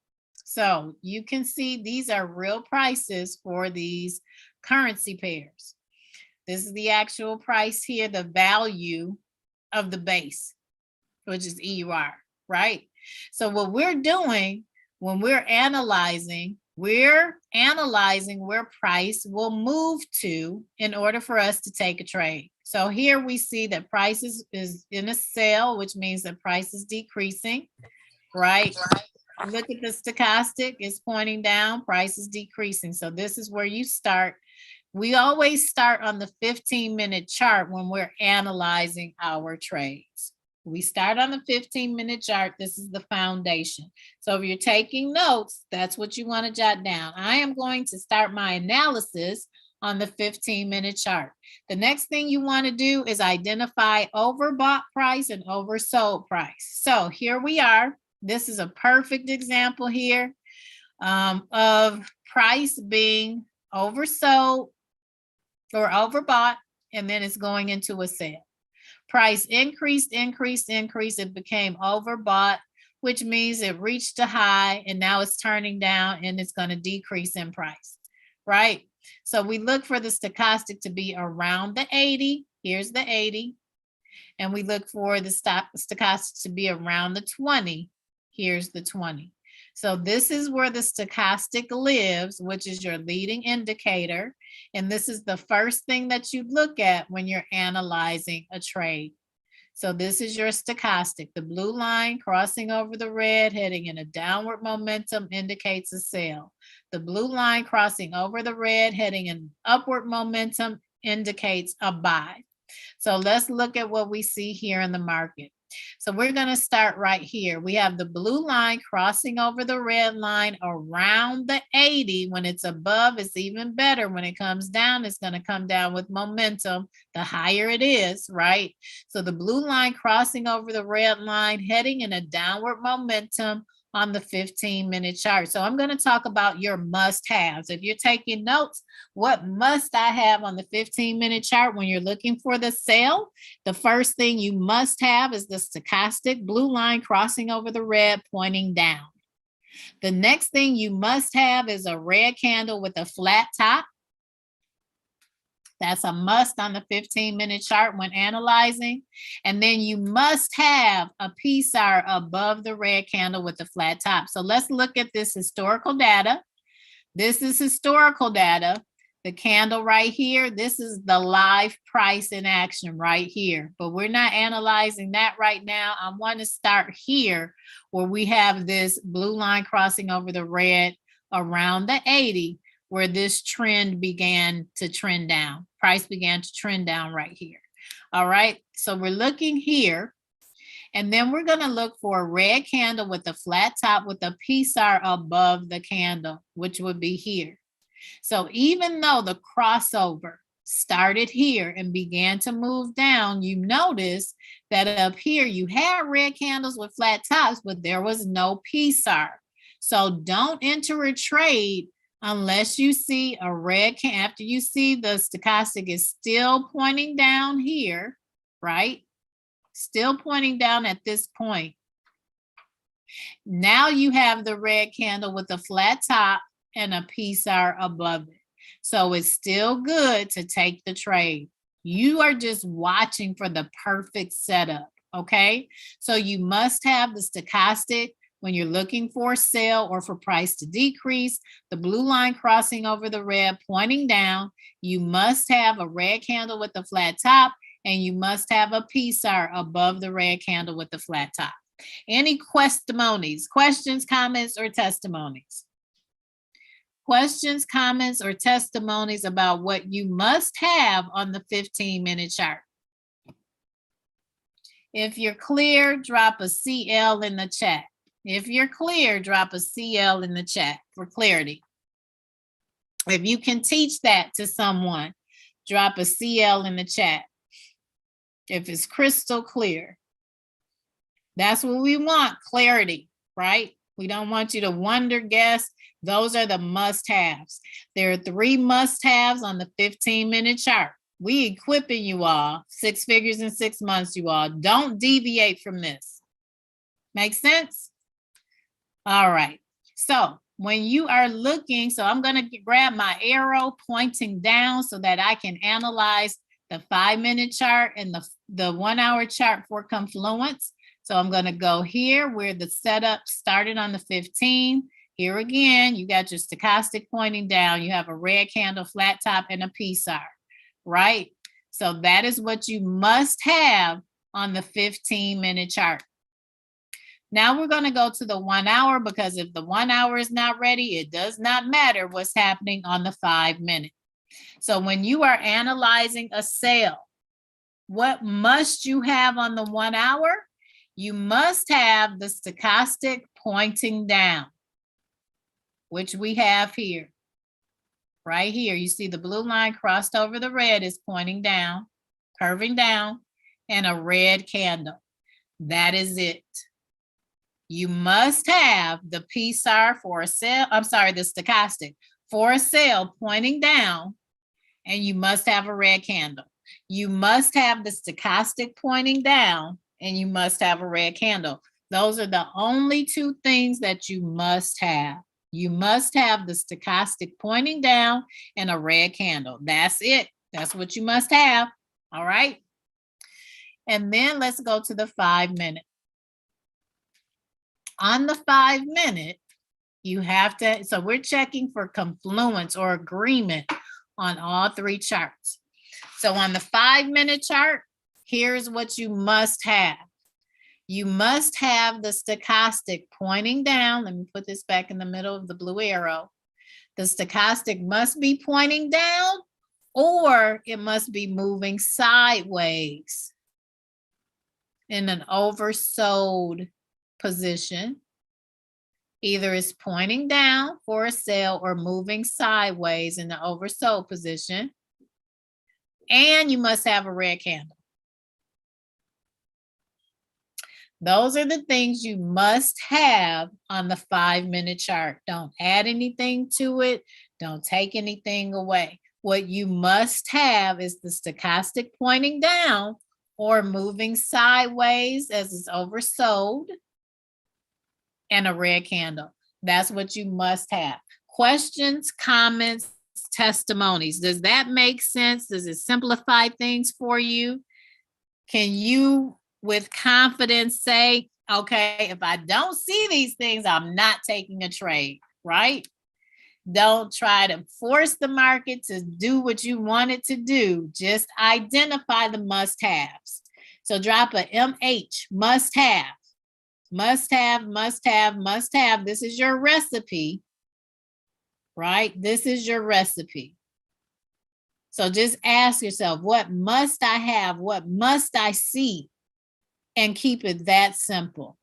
Speaker 2: So you can see these are real prices for these currency pairs. This is the actual price here, the value of the base, which is EUR, right? So what we're doing when we're analyzing where price will move to in order for us to take a trade. So here we see that price is in a sell, which means that price is decreasing, right? Look at the stochastic, it's pointing down, price is decreasing. So this is where you start. We always start on the 15-minute chart when we're analyzing our trades. We start on the 15-minute chart. This is the foundation. So if you're taking notes, that's what you want to jot down. I am going to start my analysis on the 15-minute chart. The next thing you want to do is identify overbought price and oversold price. So here we are. This is a perfect example here of price being oversold or overbought, and then it's going into a sale. Price increased. It became overbought, which means it reached a high and now it's turning down and it's going to decrease in price, right? So we look for the stochastic to be around the 80. Here's the 80. And we look for the stochastic to be around the 20. Here's the 20. So this is where the stochastic lives, which is your leading indicator. And this is the first thing that you look at when you're analyzing a trade. So this is your stochastic. The blue line crossing over the red, heading in a downward momentum indicates a sell. The blue line crossing over the red, heading in upward momentum indicates a buy. So let's look at what we see here in the market. So we're going to start right here. We have the blue line crossing over the red line around the 80. When it's above, it's even better. When it comes down, it's going to come down with momentum. The higher it is, right? So the blue line crossing over the red line, heading in a downward momentum on the 15-minute chart. So I'm going to talk about your must-haves. If you're taking notes, what must I have on the 15-minute chart when you're looking for the sale? The first thing you must have is the stochastic blue line crossing over the red, pointing down. The next thing you must have is a red candle with a flat top. That's a must on the 15-minute chart when analyzing. And then you must have a PSAR above the red candle with the flat top. So let's look at this historical data. This is historical data. The candle right here, this is the live price in action right here. But we're not analyzing that right now. I want to start here where we have this blue line crossing over the red around the 80. Where this trend began to trend down. Price began to trend down right here. All right, so we're looking here. And then we're going to look for a red candle with a flat top with a PSAR above the candle, which would be here. So even though the crossover started here and began to move down, you notice that up here you had red candles with flat tops, but there was no PSAR. So don't enter a trade unless you see a red candle. After you see the stochastic is still pointing down here, right? Still pointing down at this point. Now you have the red candle with a flat top and a PSAR above it. So it's still good to take the trade. You are just watching for the perfect setup, okay? So you must have the stochastic When you're looking for a sale or for price to decrease, the blue line crossing over the red pointing down, you must have a red candle with a flat top, and you must have a PSAR above the red candle with the flat top. Any questions, comments, or testimonies? Questions, comments, or testimonies about what you must have on the 15-minute chart? If you're clear, drop a CL in the chat. If you're clear, drop a CL in the chat for clarity. If you can teach that to someone, drop a CL in the chat. If it's crystal clear. That's what we want, clarity, right? We don't want you to wonder, guess. Those are the must-haves. There are 3 must-haves on the 15-minute chart. We equipping you all, 6 figures in 6 months, you all. Don't deviate from this. Make sense? All right. So when you are looking, so I'm going to grab my arrow pointing down so that I can analyze the 5-minute chart and the 1-hour chart for confluence. So I'm going to go here where the setup started on the 15. Here again, you got your stochastic pointing down. You have a red candle, flat top, and a PSAR, right? So that is what you must have on the 15-minute chart. Now we're going to go to the 1 hour, because if the 1 hour is not ready, it does not matter what's happening on the 5-minute. So when you are analyzing a sale, what must you have on the 1 hour? You must have the stochastic pointing down, which we have here. Right here, you see the blue line crossed over the red is pointing down, curving down, and a red candle. That is it. You must have the PSAR for a sale, the stochastic for a sale pointing down, and you must have a red candle. You must have the stochastic pointing down, and you must have a red candle. Those are the only 2 things that you must have. You must have the stochastic pointing down and a red candle. That's it. That's what you must have. All right. And then let's go to the 5-minute. On the 5-minute, you have to, so we're checking for confluence or agreement on all 3 charts. So on the 5-minute chart, here's what you must have. You must have the stochastic pointing down. Let me put this back in the middle of the blue arrow. The stochastic must be pointing down, or it must be moving sideways in an oversold position. Either it's pointing down for a sale or moving sideways in the oversold position. And you must have a red candle. Those are the things you must have on the 5-minute chart. Don't add anything to it. Don't take anything away. What you must have is the stochastic pointing down or moving sideways as it's oversold, and a red candle. That's what you must have. Questions, comments, testimonies. Does that make sense? Does it simplify things for you? Can you, with confidence, say, okay, if I don't see these things, I'm not taking a trade, right? Don't try to force the market to do what you want it to do. Just identify the must-haves. So drop a MH, must-have. Must have, must have, must have. This is your recipe, right? This is your recipe. So just ask yourself, what must I have? What must I see? And keep it that simple.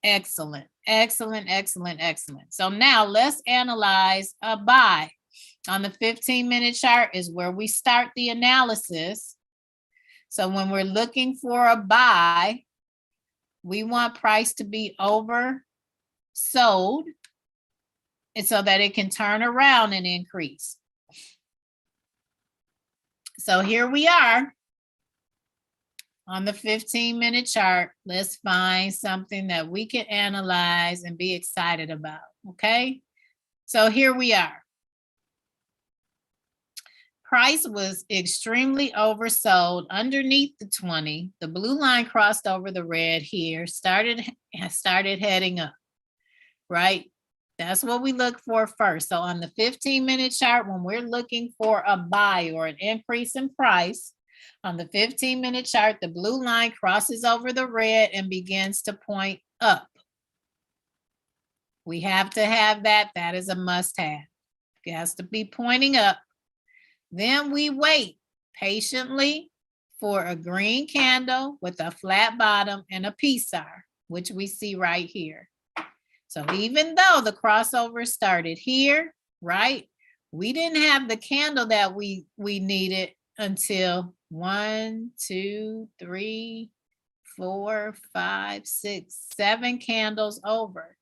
Speaker 2: Excellent, excellent, excellent, excellent. So now let's analyze a buy. On the 15-minute chart is where we start the analysis. So when we're looking for a buy, we want price to be oversold, and so that it can turn around and increase. So here we are on the 15-minute chart. Let's find something that we can analyze and be excited about, okay? So here we are. price was extremely oversold underneath the 20. The blue line crossed over the red here, started heading up, right? That's what we look for first. So on the 15-minute chart, when we're looking for a buy or an increase in price, on the 15-minute chart, the blue line crosses over the red and begins to point up. We have to have that. That is a must-have. It has to be pointing up. Then we wait patiently for a green candle with a flat bottom and a peace sign, which we see right here. So even though the crossover started here, right, we didn't have the candle that we needed until 1, 2, 3, 4, 5, 6, 7 candles over.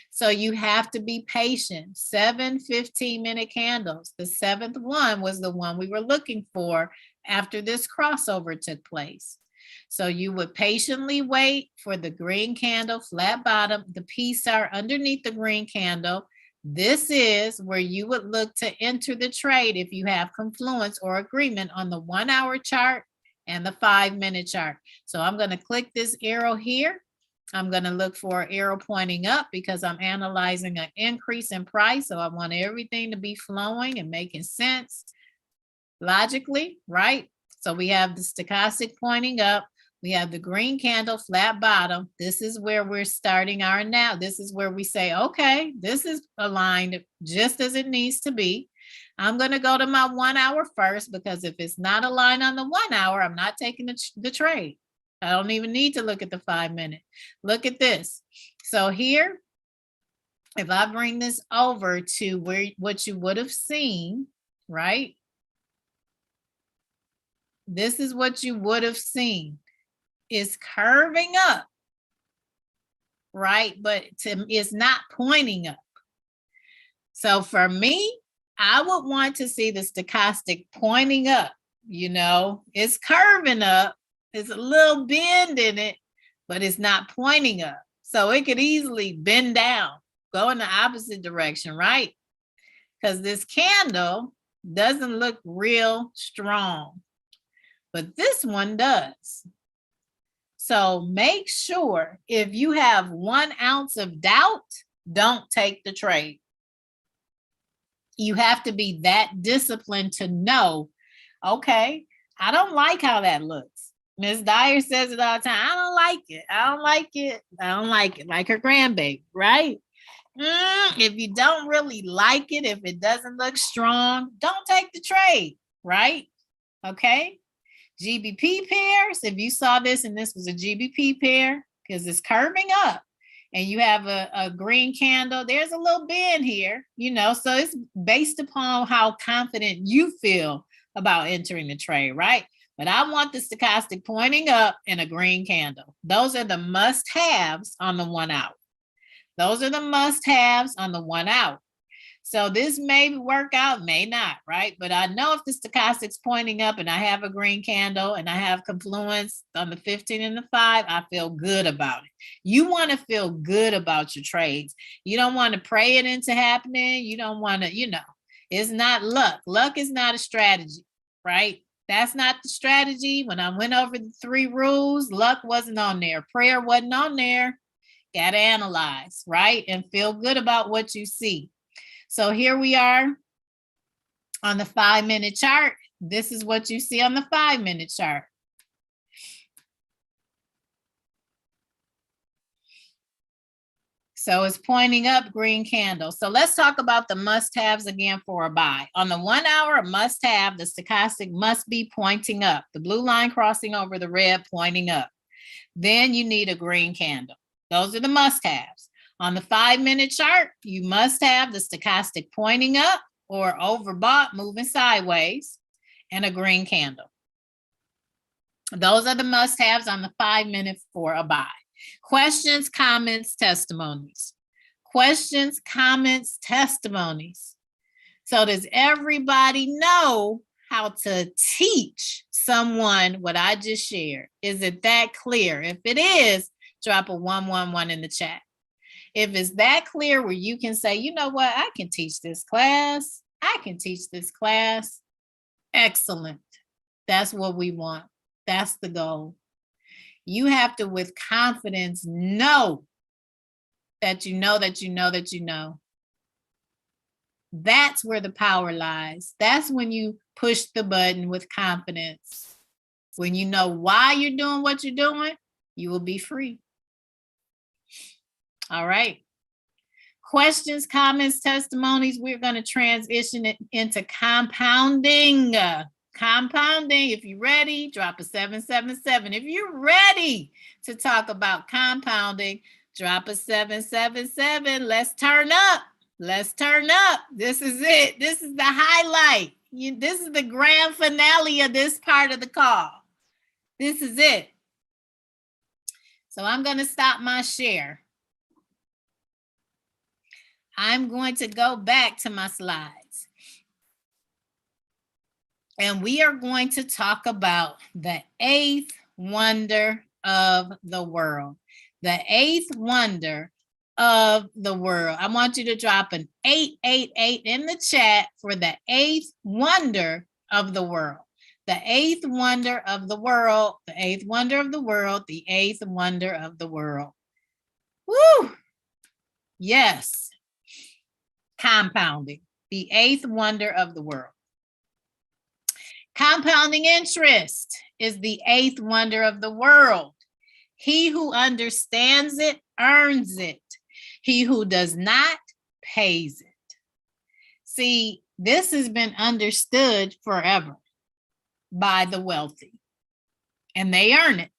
Speaker 2: So you have to be patient. 7 15-minute candles. The 7th one was the one we were looking for after this crossover took place. So you would patiently wait for the green candle, flat bottom, the peace sign underneath the green candle. This is where you would look to enter the trade if you have confluence or agreement on the 1-hour chart and the 5-minute chart. So I'm going to click this arrow here. I'm going to look for an arrow pointing up because I'm analyzing an increase in price. So I want everything to be flowing and making sense logically, right? So we have the stochastic pointing up. We have the green candle, flat bottom. This is where we're starting our now. This is where we say, okay, this is aligned just as it needs to be. I'm going to go to my 1 hour first because if it's not aligned on the 1 hour, I'm not taking the trade. I don't even need to look at the 5-minute. Look at this. So here, if I bring this over to what you would have seen, right? This is what you would have seen. Is curving up, right? But it's not pointing up. So for me, I would want to see the stochastic pointing up. You know, it's curving up. There's a little bend in it, but it's not pointing up. So it could easily bend down, go in the opposite direction, right? Because this candle doesn't look real strong, but this one does. So make sure if you have 1 ounce of doubt, don't take the trade. You have to be that disciplined to know, okay, I don't like how that looks. Ms. Dyer says it all the time. I don't like it. I don't like it. I don't like it. Like her grandbaby, right? If you don't really like it, if it doesn't look strong, don't take the trade, right? Okay. GBP pairs, if you saw this and this was a GBP pair, because it's curving up and you have a green candle, there's a little bend here, you know, so it's based upon how confident you feel about entering the trade, right? But I want the stochastic pointing up in a green candle. Those are the must-haves on the 1 hour. Those are the must-haves on the 1 hour. So this may work out, may not, right? But I know if the stochastic's pointing up and I have a green candle and I have confluence on the 15 and the 5, I feel good about it. You want to feel good about your trades. You don't want to pray it into happening. You don't want to, you know, it's not luck. Luck is not a strategy, right? That's not the strategy. When I went over the 3 rules, luck wasn't on there. Prayer wasn't on there. Got to analyze, right? And feel good about what you see. So here we are on the 5-minute chart. This is what you see on the 5-minute chart. So it's pointing up, green candle. So let's talk about the must-haves again for a buy. On the 1 hour must-have, the stochastic must be pointing up. The blue line crossing over the red, pointing up. Then you need a green candle. Those are the must-haves. On the 5-minute chart, you must have the stochastic pointing up or overbought, moving sideways, and a green candle. Those are the must-haves on the 5-minute for a buy. Questions, comments, testimonies. Questions, comments, testimonies. So does everybody know how to teach someone what I just shared? Is it that clear? If it is, drop a 111 in the chat. If it's that clear where you can say, you know what, I can teach this class. I can teach this class. Excellent. That's what we want. That's the goal. You have to, with confidence, know that you know that you know that you know. That's where the power lies. That's when you push the button with confidence. When you know why you're doing what you're doing, you will be free. All right. Questions, comments, testimonies. We're going to transition it into compounding. Compounding. If you're ready, drop a 777. If you're ready to talk about compounding, drop a 777. Let's turn up. Let's turn up. This is it. This is the highlight. This is the grand finale of this part of the call. This is it. So I'm going to stop my share. I'm going to go back to my slides. And we are going to talk about the eighth wonder of the world. The eighth wonder of the world. I want you to drop an 888 in the chat for the eighth wonder of the world. The eighth wonder of the world. The eighth wonder of the world. The eighth wonder of the world. Woo! Yes. Compounding. The eighth wonder of the world. Compounding interest is the eighth wonder of the world. He who understands it earns it. He who does not pays it. See, this has been understood forever by the wealthy, and they earn it.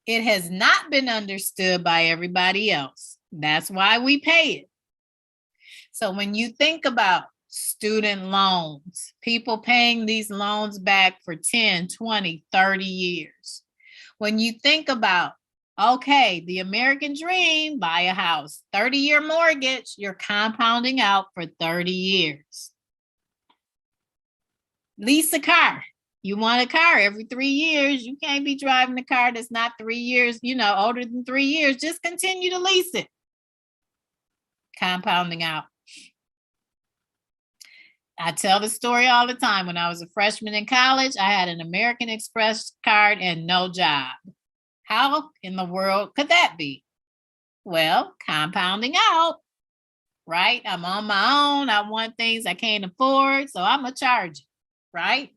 Speaker 2: It has not been understood by everybody else. That's why we pay it. So when you think about student loans, people paying these loans back for 10, 20, 30 years. When you think about, okay, the American dream, buy a house, 30-year mortgage, you're compounding out for 30 years. Lease a car. You want a car every 3 years. You can't be driving a car that's not 3 years, older than 3 years. Just continue to lease it. Compounding out. I tell the story all the time. When I was a freshman in college, I had an American Express card and no job. How in the world could that be? Well, compounding out, right? I'm on my own. I want things I can't afford, so I'm going to charge it, right?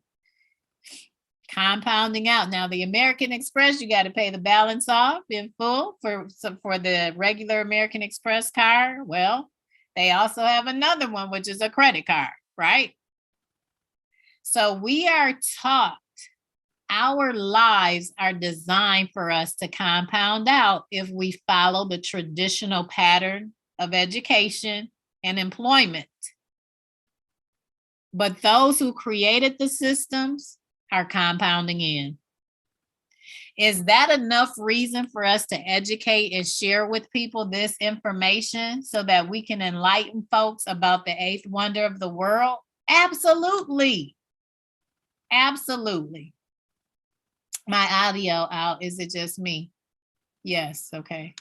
Speaker 2: Compounding out. Now, the American Express, you got to pay the balance off in full for the regular American Express card. Well, they also have another one, which is a credit card, right? So we are taught, our lives are designed for us to compound out if we follow the traditional pattern of education and employment. But those who created the systems are compounding in. Is that enough reason for us to educate and share with people this information so that we can enlighten folks about the eighth wonder of the world? Absolutely. Absolutely. My audio out. Is it just me? Yes. Okay.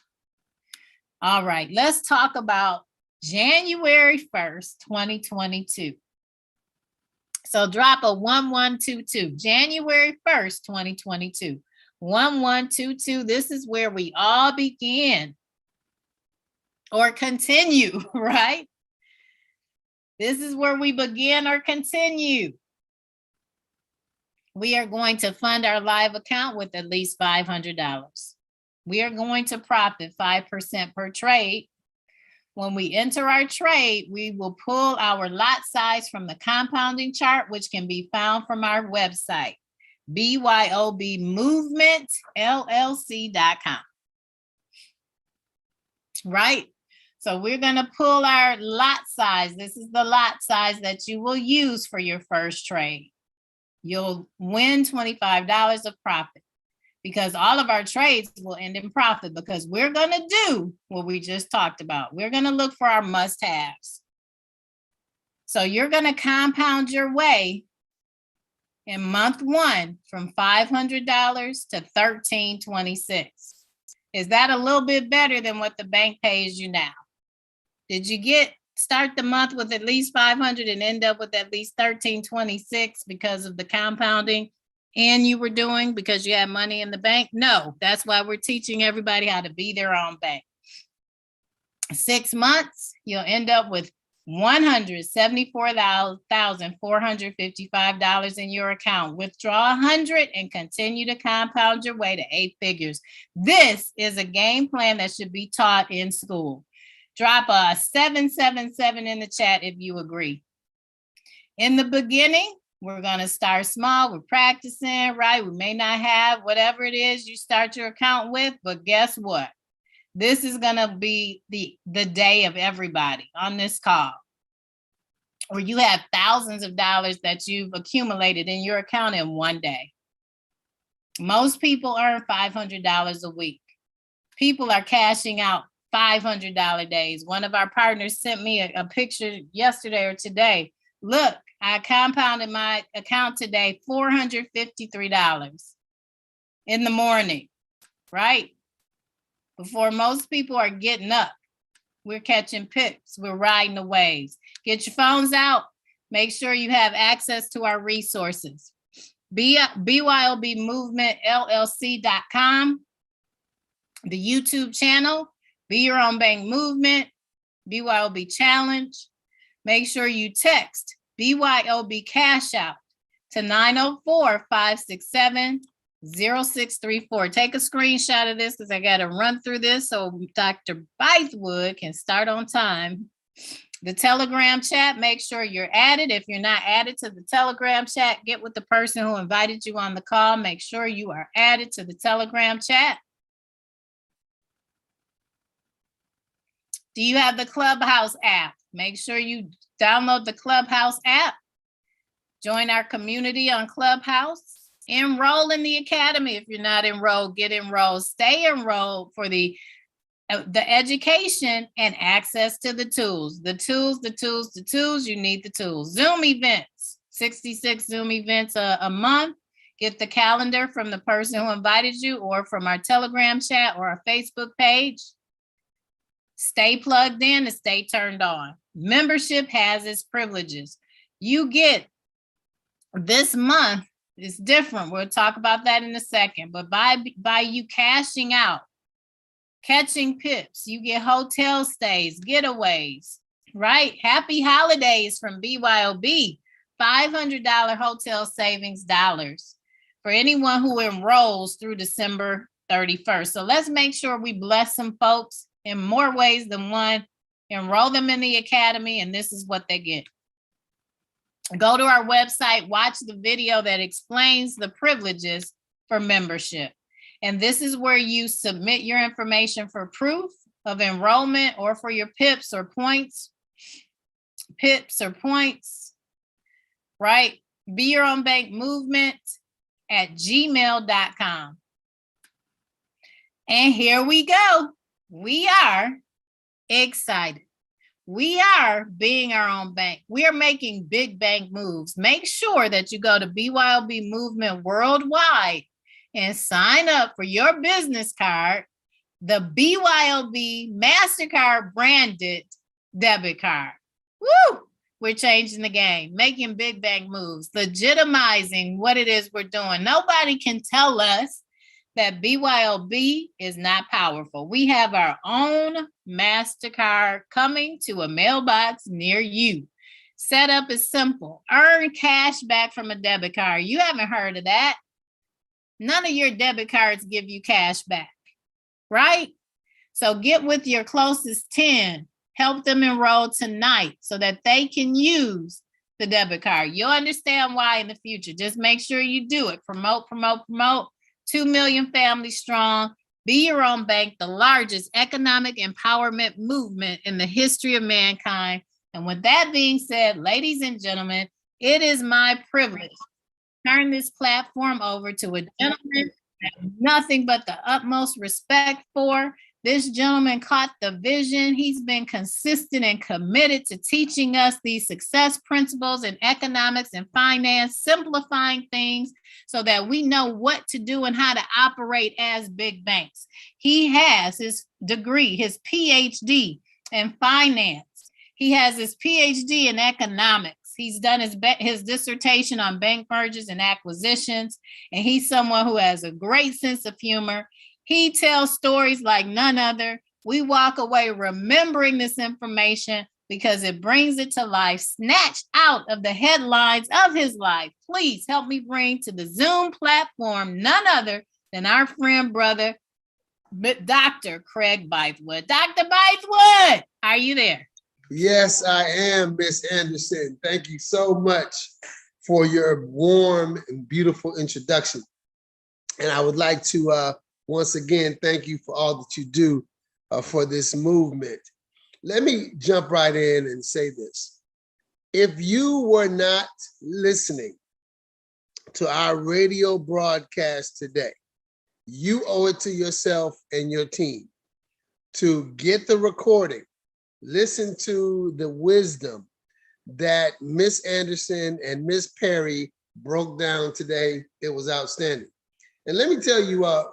Speaker 2: All right. Let's talk about January 1st, 2022. So drop a 1122. January 1st, 2022. 1122. This is where we all begin or continue, right? This is where we begin or continue. We are going to fund our live account with at least $500. We are going to profit 5% per trade. When we enter our trade, we will pull our lot size from the compounding chart, which can be found from our website, BYOBmovementllc.com. Right? So we're going to pull our lot size. This is the lot size that you will use for your first trade. You'll win $25 of profit because all of our trades will end in profit because we're going to do what we just talked about. We're going to look for our must-haves. So you're going to compound your way in month one from $500 to $1,326. Is that a little bit better than what the bank pays you now? Did you get Start the month with at least 500 and end up with at least 1326 because of the compounding and you were doing because you had money in the bank? No, that's why we're teaching everybody how to be their own bank. 6 months, you'll end up with $174,455 in your account. Withdraw 100 and continue to compound your way to 8 figures. This is a game plan that should be taught in school. Drop a 777 in the chat if you agree. In the beginning, we're going to start small. We're practicing, right? We may not have whatever it is you start your account with, but guess what? This is going to be the day of everybody on this call, where you have thousands of dollars that you've accumulated in your account in one day. Most people earn $500 a week. People are cashing out $500 days. One of our partners sent me a picture yesterday or today. Look, I compounded my account today, $453 in the morning, right? Before most people are getting up, we're catching pips, we're riding the waves. Get your phones out. Make sure you have access to our resources. BYOB Movement LLC.com, the YouTube channel, Be Your Own Bank Movement, BYOB Challenge. Make sure you text BYOB Cashout to 904-567-0634. Take a screenshot of this because I got to run through this so Dr. Vicewood can start on time. The Telegram chat, make sure you're added. If you're not added to the Telegram chat, get with the person who invited you on the call. Make sure you are added to the Telegram chat. Do you have the Clubhouse app? Make sure you download the Clubhouse app. Join our community on Clubhouse. Enroll in the academy. If you're not enrolled, get enrolled. Stay enrolled for the education and access to the tools. The tools, you need the tools. Zoom events, 66 Zoom events a month. Get the calendar from the person who invited you or from our Telegram chat or our Facebook page. Stay plugged in and stay turned on. Membership has its privileges. You get this month, it's different. We'll talk about that in a second. But by you cashing out, catching pips, you get hotel stays, getaways, right? Happy holidays from BYOB. $500 hotel savings dollars for anyone who enrolls through December 31st. So let's make sure we bless some folks in more ways than one. Enroll them in the academy, and this is what they get. Go to our website, watch the video that explains the privileges for membership. And this is where you submit your information for proof of enrollment or for your pips or points. Pips or points, right? Be Your Own Bank Movement at gmail.com. And here we go. We are excited. We are being our own bank. We are making big bank moves. Make sure that you go to BYOB Movement Worldwide and sign up for your business card, the BYOB MasterCard branded debit card. Woo! We're changing the game, making big bank moves, legitimizing what it is we're doing. Nobody can tell us that BYOB is not powerful. We have our own MasterCard coming to a mailbox near you. Setup is simple. Earn cash back from a debit card. You haven't heard of that. None of your debit cards give you cash back, right? So get with your closest 10. Help them enroll tonight so that they can use the debit card. You'll understand why in the future. Just make sure you do it. Promote, promote, promote. 2 million families strong. Be Your Own Bank, the largest economic empowerment movement in the history of mankind. And with that being said, ladies and gentlemen, it is my privilege to turn this platform over to a gentleman I have nothing but the utmost respect for. This gentleman caught the vision. He's been consistent and committed to teaching us these success principles in economics and finance, simplifying things so that we know what to do and how to operate as big banks. He has his degree, his PhD in finance. He has his PhD in economics. He's done his dissertation on bank mergers and acquisitions, and he's someone who has a great sense of humor. He tells stories like none other. We walk away remembering this information because it brings it to life, snatched out of the headlines of his life. Please help me bring to the Zoom platform none other than our friend, brother, Dr. Craig Vicewood. Dr. Vicewood, are you there?
Speaker 3: Yes, I am, Miss Anderson. Thank you so much for your warm and beautiful introduction. And I would like to once again thank you for all that you do for this movement. Let me jump right in and say this. If you were not listening to our radio broadcast today, you owe it to yourself and your team to get the recording, listen to the wisdom that Miss Anderson and Miss Perry broke down today. It was outstanding. And let me tell you a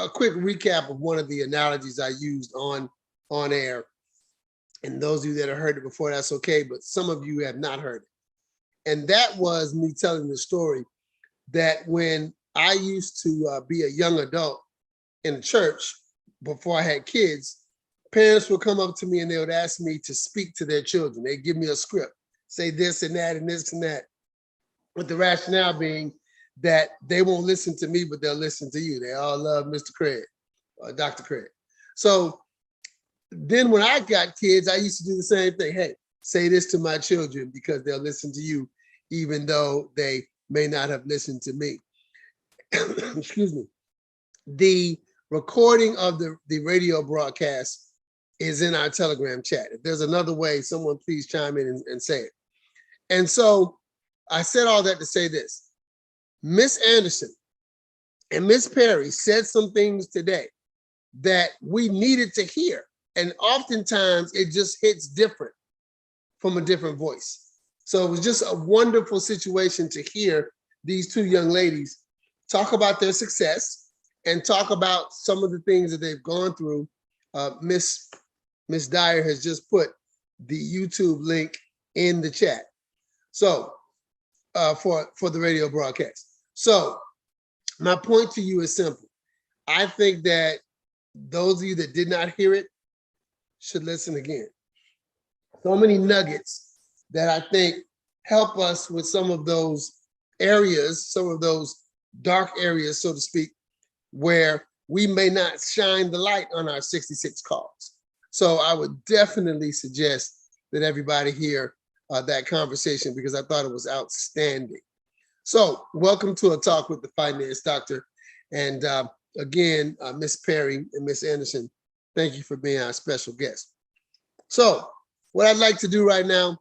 Speaker 3: quick recap of one of the analogies I used on air. And those of you that have heard it before, that's okay, but some of you have not heard it. And that was me telling the story that when I used to be a young adult in the church before I had kids, parents would come up to me and they would ask me to speak to their children. They'd give me a script, say this and that and this and that, with the rationale being that they won't listen to me, but they'll listen to you. They all love Mr. Craig, Dr. Craig. So then when I got kids, I used to do the same thing. Hey, say this to my children because they'll listen to you, even though they may not have listened to me. Excuse me. The recording of the radio broadcast is in our Telegram chat. If there's another way, someone please chime in and say it. And so I said all that to say this. Miss Anderson and Miss Perry said some things today that we needed to hear. And oftentimes it just hits different from a different voice. So it was just a wonderful situation to hear these two young ladies talk about their success and talk about some of the things that they've gone through. Miss Dyer has just put the YouTube link in the chat. So for the radio broadcast. So my point to you is simple. I think that those of you that did not hear it should listen again. So many nuggets that I think help us with some of those areas, some of those dark areas, so to speak, where we may not shine the light on our 66 calls. So I would definitely suggest that everybody hear that conversation because I thought it was outstanding. So welcome to A Talk with the Finance Doctor. And again, Miss Perry and Miss Anderson, thank you for being our special guest. So what I'd like to do right now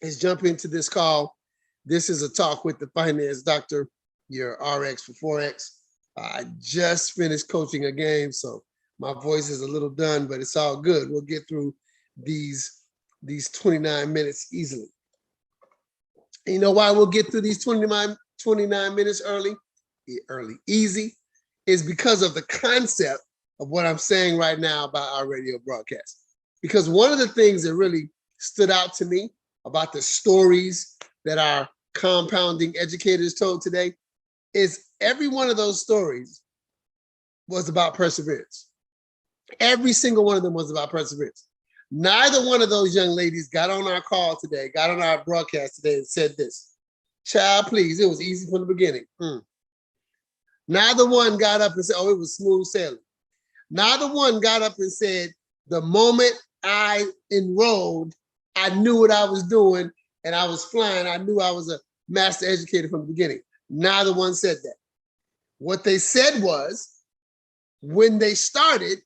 Speaker 3: is jump into this call. This is A Talk with the Finance Doctor, your RX for Forex. I just finished coaching a game, so my voice is a little done, but it's all good. We'll get through these 29 minutes easily. And you know why we'll get through these 29 minutes easy, is because of the concept of what I'm saying right now about our radio broadcast. Because one of the things that really stood out to me about the stories that our compounding educators told today is every one of those stories was about perseverance. Every single one of them was about perseverance. Neither one of those young ladies got on our call today, got on our broadcast today and said this, child, please, it was easy from the beginning. Neither one got up and said, oh, it was smooth sailing. Neither one got up and said, the moment I enrolled, I knew what I was doing and I was flying. I knew I was a master educator from the beginning. Neither one said that. What they said was, when they started,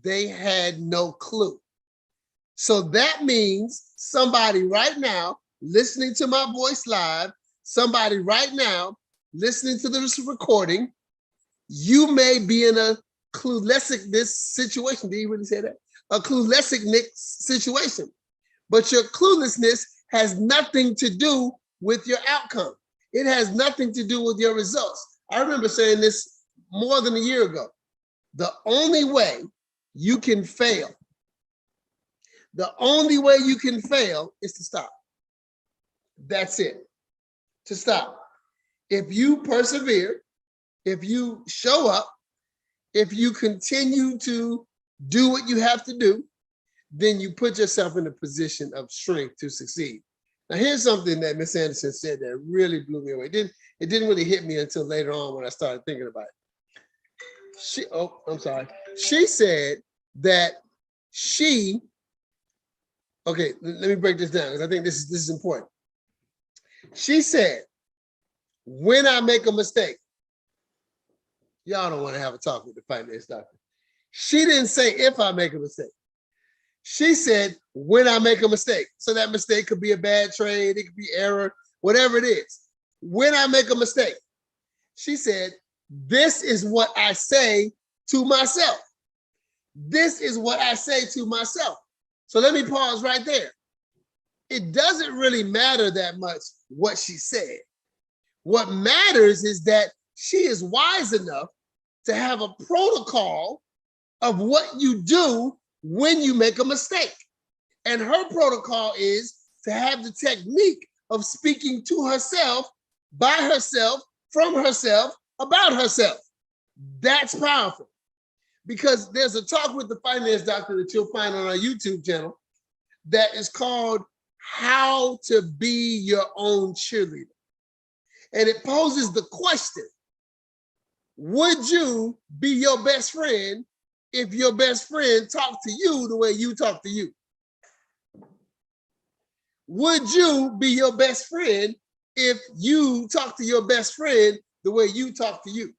Speaker 3: they had no clue. So that means somebody right now listening to my voice live, somebody right now listening to this recording, you may be in a cluelessness situation. Did you really say that? A cluelessness situation. But your cluelessness has nothing to do with your outcome. It has nothing to do with your results. I remember saying this more than a year ago. The only way you can fail, The only way you can fail is to stop. That's it, to stop. If you persevere, if you show up, if you continue to do what you have to do, then you put yourself in a position of strength to succeed. Now, here's something that Miss Anderson said that really blew me away. It didn't really hit me until later on when I started thinking about it. She said that okay, let me break this down because I think this is important. She said, when I make a mistake, y'all don't want to have a talk with the finance doctor. She didn't say if I make a mistake. She said, when I make a mistake. So that mistake could be a bad trade, it could be error, whatever it is. When I make a mistake, she said, this is what I say to myself. This is what I say to myself. So let me pause right there. It doesn't really matter that much what she said. What matters is that she is wise enough to have a protocol of what you do when you make a mistake. And her protocol is to have the technique of speaking to herself, by herself, from herself, about herself. That's powerful. Because there's a talk with the finance doctor that you'll find on our YouTube channel that is called How to Be Your Own Cheerleader. And it poses the question, would you be your best friend if your best friend talked to you the way you talk to you? Would you be your best friend if you talk to your best friend the way you talk to you?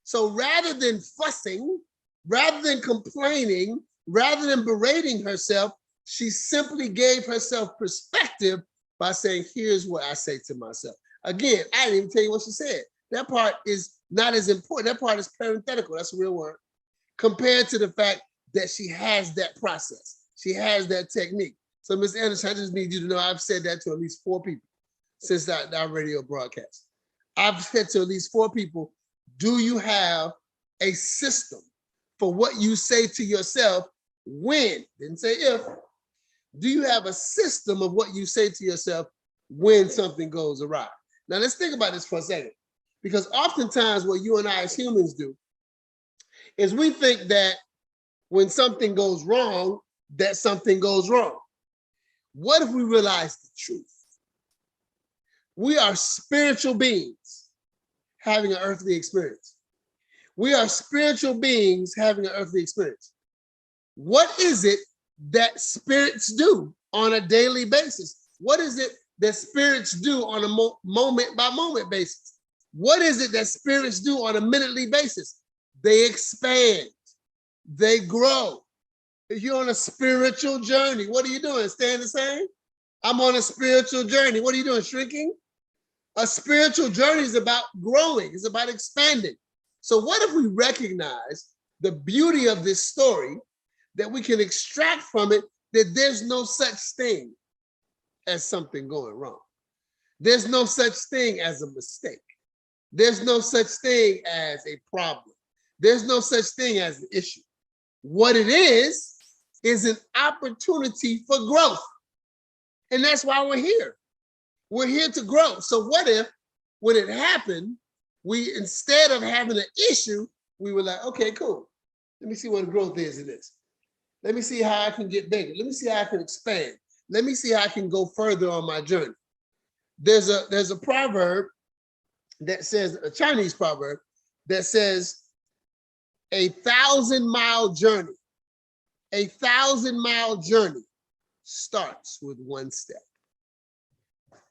Speaker 3: So rather than fussing, rather than complaining, rather than berating herself, she simply gave herself perspective by saying, here's what I say to myself. Again, I didn't even tell you what she said. That part is not as important. That part is parenthetical. That's a real word. Compared to the fact that she has that process. She has that technique. So Ms. Anderson, I just need you to know I've said that to at least 4 people since our radio broadcast. I've said to at least 4 people, do you have a system for what you say to yourself when, didn't say if, do you have a system of what you say to yourself when something goes awry? Now let's think about this for a second, because oftentimes what you and I as humans do is we think that when something goes wrong, that something goes wrong. What if we realize the truth? We are spiritual beings having an earthly experience. We are spiritual beings having an earthly experience. What is it that spirits do on a daily basis? What is it that spirits do on a moment by moment basis? What is it that spirits do on a minutely basis? They expand, they grow. If you're on a spiritual journey, what are you doing? Staying the same? I'm on a spiritual journey. What are you doing? Shrinking? A spiritual journey is about growing. It's about expanding. So what if we recognize the beauty of this story, that we can extract from it that there's no such thing as something going wrong. There's no such thing as a mistake. There's no such thing as a problem. There's no such thing as an issue. What it is an opportunity for growth. And that's why we're here. We're here to grow. So what if, when it happened, we, instead of having an issue, we were like, okay, cool. Let me see what the growth is in this. Let me see how I can get bigger. Let me see how I can expand. Let me see how I can go further on my journey. There's a proverb that says, a Chinese proverb that says, 1,000-mile journey, 1,000-mile journey starts with one step.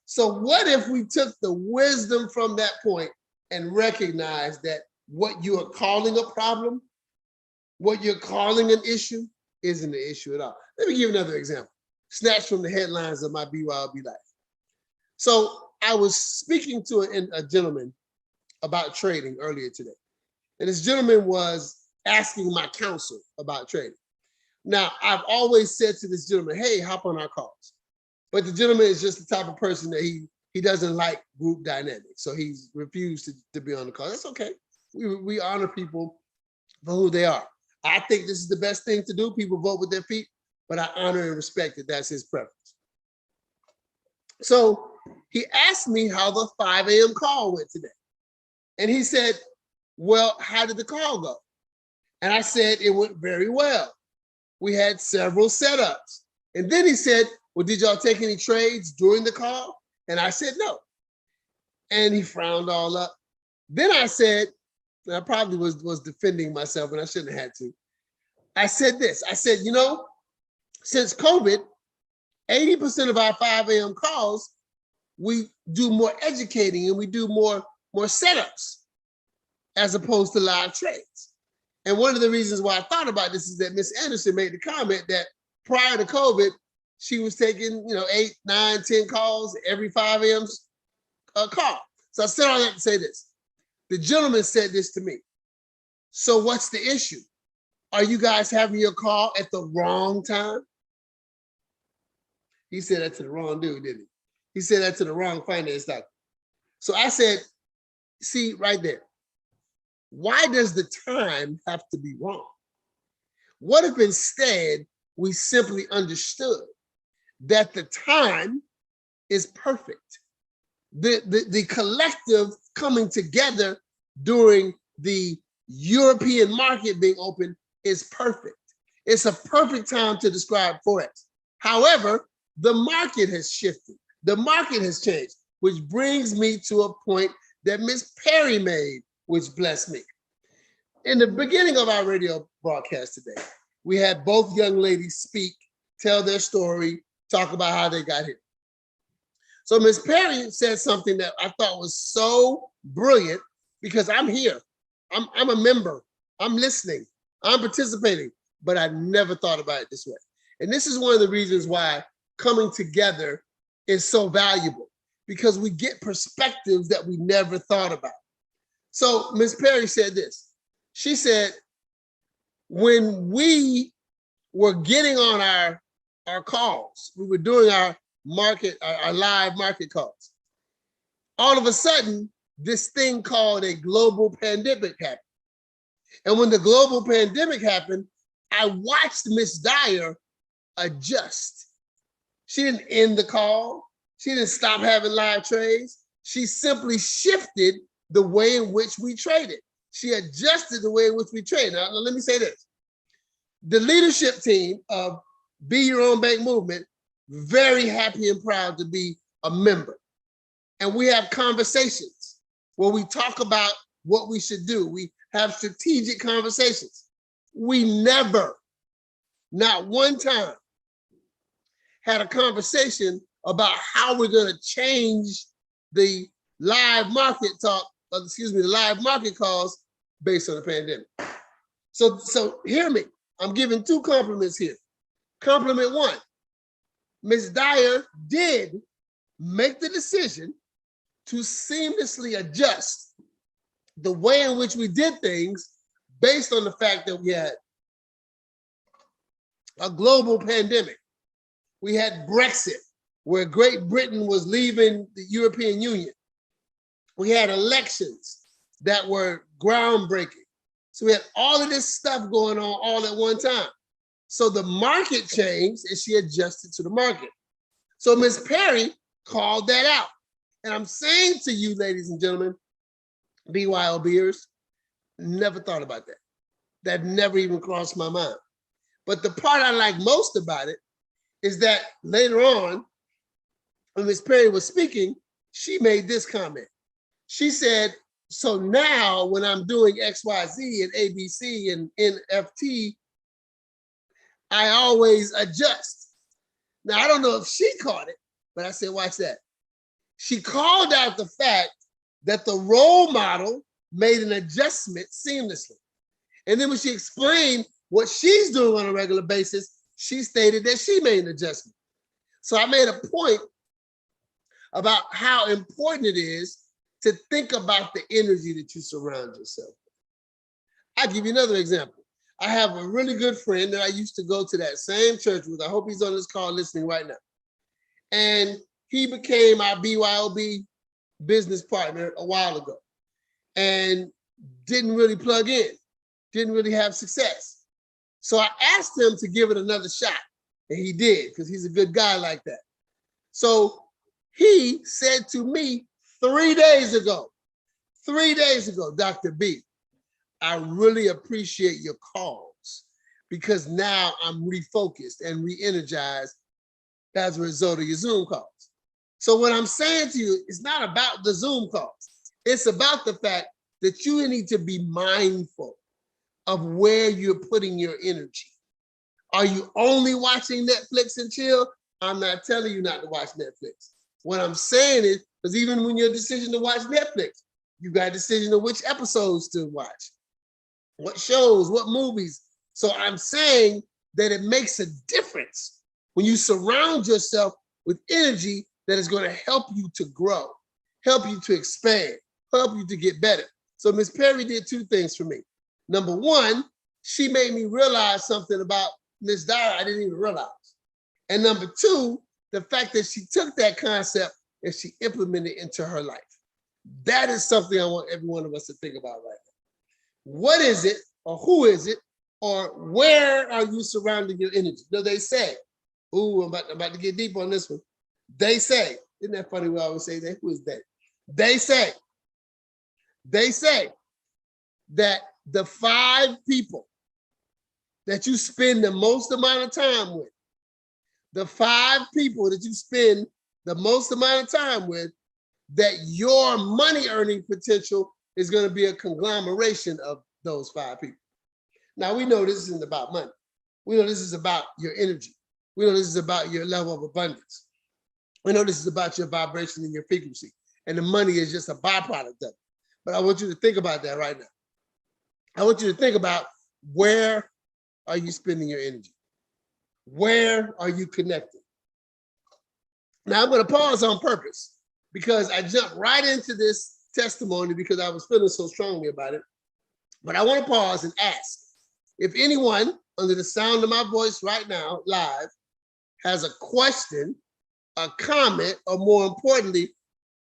Speaker 3: So what if we took the wisdom from that point and recognized that what you are calling a problem, what you're calling an issue, isn't an issue at all? Let me give you another example, snatched from the headlines of my BYOB life. So I was speaking to a gentleman about trading earlier today. And this gentleman was asking my counsel about trading. Now, I've always said to this gentleman, hey, hop on our calls. But the gentleman is just the type of person that he doesn't like group dynamics. So he's refused to be on the call. That's okay. We honor people for who they are. I think this is the best thing to do. People vote with their feet. but I honor and respect that that's his preference. So he asked me how the 5 a.m. call went today. And he said, well, how did the call go? And I said, it went very well. We had several setups. And then he said, well, did y'all take any trades during the call? And I said, no. And he frowned all up. Then I said, and I probably was defending myself and I shouldn't have had to. I said this, I said, you know, since COVID, 80% of our 5 a.m. calls, we do more educating and we do more setups as opposed to live trades. And one of the reasons why I thought about this is that Miss Anderson made the comment that prior to COVID, she was taking, 8, 9, 10 calls every 5 a.m. Call. So I said all that to say this. The gentleman said this to me. So what's the issue? Are you guys having your call at the wrong time? He said that to the wrong dude, didn't he? He said that to the wrong finance doctor. So I said, see right there. Why does the time have to be wrong? What if instead we simply understood that the time is perfect? The collective coming together during the European market being open is perfect. It's a perfect time to describe Forex. However, the market has shifted. The market has changed, which brings me to a point that Ms. Perry made, which blessed me. In the beginning of our radio broadcast today, we had both young ladies speak, tell their story, talk about how they got here. So Ms. Perry said something that I thought was so brilliant because I'm here. I'm a member. I'm listening. I'm participating, but I never thought about it this way. And this is one of the reasons why coming together is so valuable, because we get perspectives that we never thought about. So Ms. Perry said this. She said, when we were getting on our calls, we were doing our live market calls, all of a sudden, this thing called a global pandemic happened. And when the global pandemic happened, I watched Miss Dyer adjust. She didn't end the call. She didn't stop having live trades. She simply shifted the way in which we traded. She adjusted the way in which we trade. Now, let me say this. The leadership team of Be Your Own Bank Movement, very happy and proud to be a member. And we have conversations where we talk about what we should do. We have strategic conversations. We never, not one time, had a conversation about how we're going to change the live market talk, the live market calls based on the pandemic. So hear me. I'm giving 2 compliments here. Compliment 1, Ms. Dyer did make the decision to seamlessly adjust the way in which we did things based on the fact that we had a global pandemic. We had Brexit, where Great Britain was leaving the European Union. We had elections that were groundbreaking. So we had all of this stuff going on all at one time. So the market changed and she adjusted to the market. So Ms. Perry called that out. And I'm saying to you, ladies and gentlemen, BYOBers, never thought about that. That never even crossed my mind. But the part I like most about it is that later on, when Ms. Perry was speaking, she made this comment. She said, so now when I'm doing XYZ and ABC and NFT, I always adjust. Now, I don't know if she caught it, but I said, watch that. She called out the fact that the role model made an adjustment seamlessly. And then when she explained what she's doing on a regular basis, she stated that she made an adjustment. So I made a point about how important it is to think about the energy that you surround yourself with. I'll give you another example. I have a really good friend that I used to go to that same church with. I hope he's on this call listening right now. And he became our BYOB business partner a while ago and didn't really plug in, didn't really have success. So I asked him to give it another shot. And he did, because he's a good guy like that. So he said to me 3 days ago, Dr. B, I really appreciate your calls because now I'm refocused and re-energized as a result of your Zoom calls. So what I'm saying to you is not about the Zoom calls. It's about the fact that you need to be mindful of where you're putting your energy. Are you only watching Netflix and chill? I'm not telling you not to watch Netflix. What I'm saying is, because even when your decision to watch Netflix, you got a decision of which episodes to watch, what shows, what movies. So I'm saying that it makes a difference when you surround yourself with energy that is going to help you to grow, help you to expand, help you to get better. So Miss Perry did two things for me. Number one, she made me realize something about Miss Dyer I didn't even realize. And number two, the fact that she took that concept and she implemented it into her life. That is something I want every one of us to think about right now. What is it, or who is it, or where are you surrounding your energy? No, they say, ooh, I'm about to get deep on this one. They say, isn't that funny we always say that? Who is that? They say that the 5 people that you spend the most amount of time with, the 5 people that you spend the most amount of time with, that your money earning potential is going to be a conglomeration of those 5 people. Now, we know this isn't about money. We know this is about your energy. We know this is about your level of abundance. We know this is about your vibration and your frequency. And the money is just a byproduct of it. But I want you to think about that right now. I want you to think about, where are you spending your energy? Where are you connecting? Now, I'm going to pause on purpose because I jumped right into this testimony because I was feeling so strongly about it. But I want to pause and ask if anyone under the sound of my voice right now, live, has a question, a comment, or more importantly,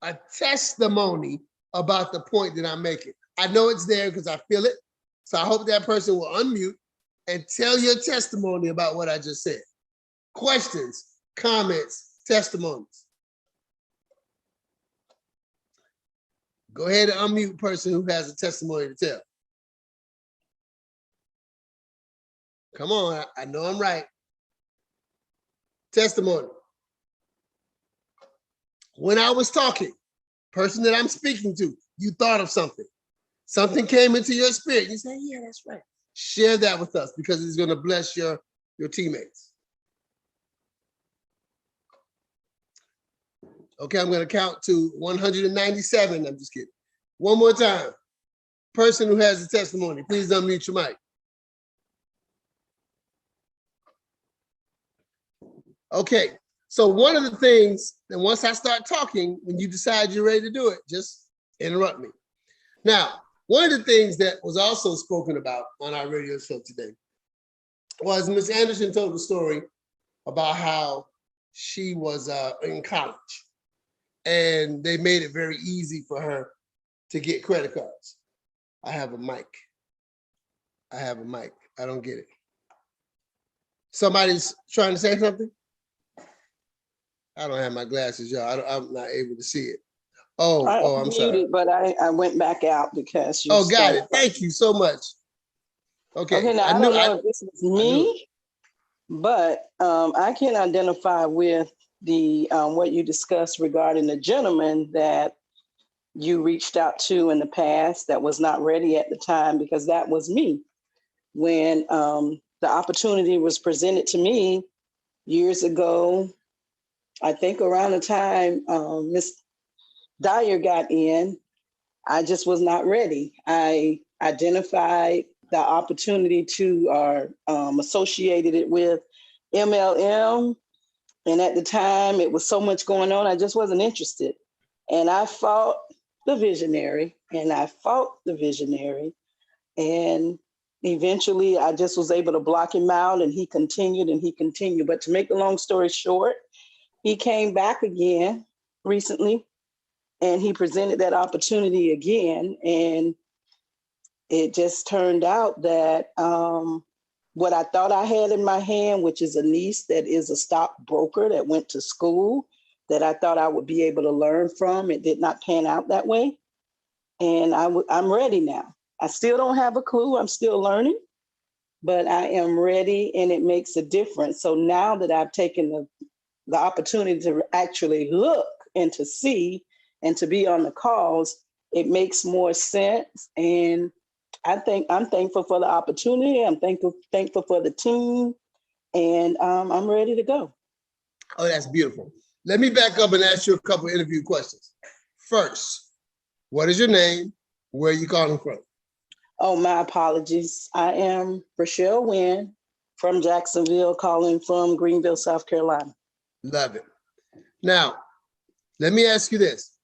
Speaker 3: a testimony about the point that I'm making. I know it's there because I feel it. So I hope that person will unmute and tell your testimony about what I just said. Questions, comments, testimonies. Go ahead and unmute person who has a testimony to tell. Come on, I know I'm right. Testimony. When I was talking, person that I'm speaking to, you thought of something. Something came into your spirit. You say, yeah, that's right. Share that with us because it's going to bless your teammates. Okay, I'm going to count to 197. I'm just kidding. One more time. Person who has a testimony, please unmute your mic. Okay, so one of the things, and once I start talking, when you decide you're ready to do it, just interrupt me. Now, one of the things that was also spoken about on our radio show today was Ms. Anderson told the story about how she was in college and they made it very easy for her to get credit cards. I have a mic. I don't get it. Somebody's trying to say something? I don't have my glasses, y'all. I'm not able to see it. I'm sorry.
Speaker 4: Muted, but I went back out because you.
Speaker 3: Oh, got it. Thank you so much. Okay.
Speaker 4: Now, I don't know if this is me, but I can identify with the what you discussed regarding the gentleman that you reached out to in the past that was not ready at the time, because that was me. When the opportunity was presented to me years ago, I think around the time Miss Dyer got in, I just was not ready. I identified the opportunity to associated it with MLM. And at the time, it was so much going on, I just wasn't interested. And I fought the visionary, and eventually I just was able to block him out, and he continued. But to make the long story short, he came back again recently, and he presented that opportunity again. And it just turned out that what I thought I had in my hand, which is a niece that is a stockbroker that went to school, that I thought I would be able to learn from. It did not pan out that way. And I'm ready now. I still don't have a clue. I'm still learning, but I am ready, and it makes a difference. So now that I've taken the opportunity to actually look and to see and to be on the calls, it makes more sense. And I'm thankful for the opportunity. I'm thankful for the team, and I'm ready to go.
Speaker 3: Oh, that's beautiful. Let me back up and ask you a couple of interview questions. First, what is your name? Where are you calling from?
Speaker 4: Oh, my apologies. I am Rochelle Wynn from Jacksonville, calling from Greenville, South Carolina.
Speaker 3: Love it. Now, let me ask you this.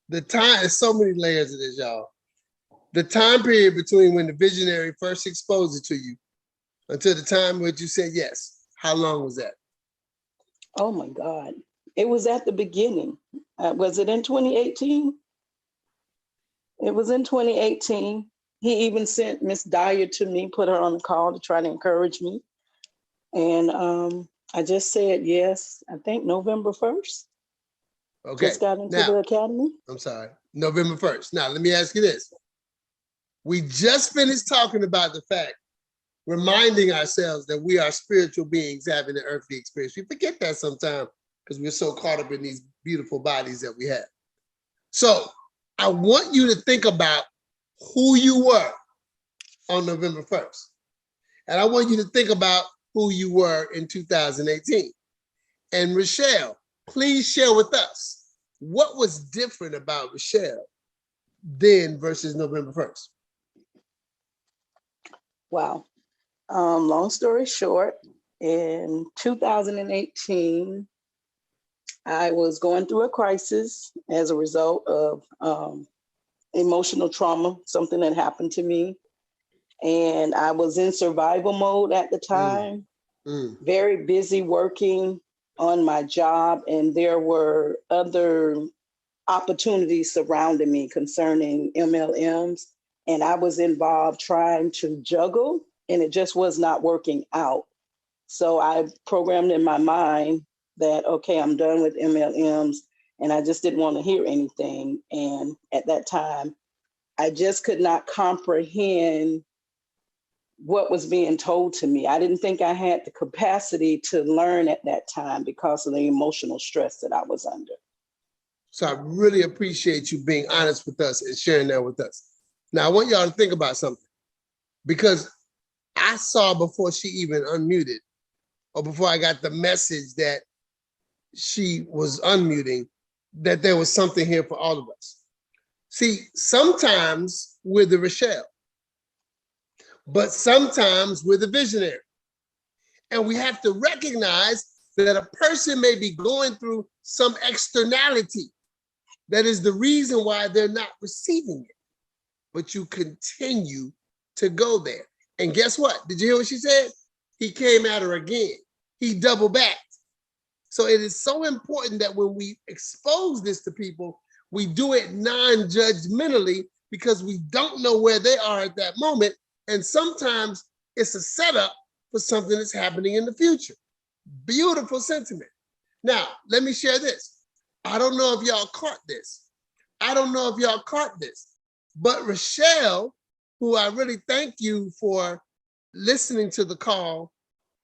Speaker 3: There's so many layers of this, y'all. The time period between when the visionary first exposed it to you until the time when you said yes, how long was that?
Speaker 4: Oh my God. It was at the beginning. Was it in 2018? It was in 2018. He even sent Miss Dyer to me, put her on the call to try to encourage me. And I just said yes, I think November 1st.
Speaker 3: Okay.
Speaker 4: Just got into the academy.
Speaker 3: I'm sorry, November 1st. Now, let me ask you this. We just finished talking about the fact, reminding ourselves that we are spiritual beings having an earthly experience. We forget that sometimes because we're so caught up in these beautiful bodies that we have. So I want you to think about who you were on November 1st. And I want you to think about who you were in 2018. And Rochelle, please share with us what was different about Rochelle then versus November 1st.
Speaker 4: Wow. Long story short, in 2018, I was going through a crisis as a result of emotional trauma, something that happened to me. And I was in survival mode at the time, very busy working on my job. And there were other opportunities surrounding me concerning MLMs. And I was involved trying to juggle, and it just was not working out. So I programmed in my mind that, okay, I'm done with MLMs, and I just didn't want to hear anything. And at that time, I just could not comprehend what was being told to me. I didn't think I had the capacity to learn at that time because of the emotional stress that I was under.
Speaker 3: So I really appreciate you being honest with us and sharing that with us. Now, I want y'all to think about something, because I saw before she even unmuted, or before I got the message that she was unmuting, that there was something here for all of us. See, sometimes we're the Rochelle, but sometimes we're the visionary. And we have to recognize that a person may be going through some externality that is the reason why they're not receiving it. But you continue to go there. And guess what? Did you hear what she said? He came at her again. He double backed. So it is so important that when we expose this to people, we do it non-judgmentally, because we don't know where they are at that moment. And sometimes it's a setup for something that's happening in the future. Beautiful sentiment. Now, let me share this. I don't know if y'all caught this. But Rochelle, who I really thank you for listening to the call,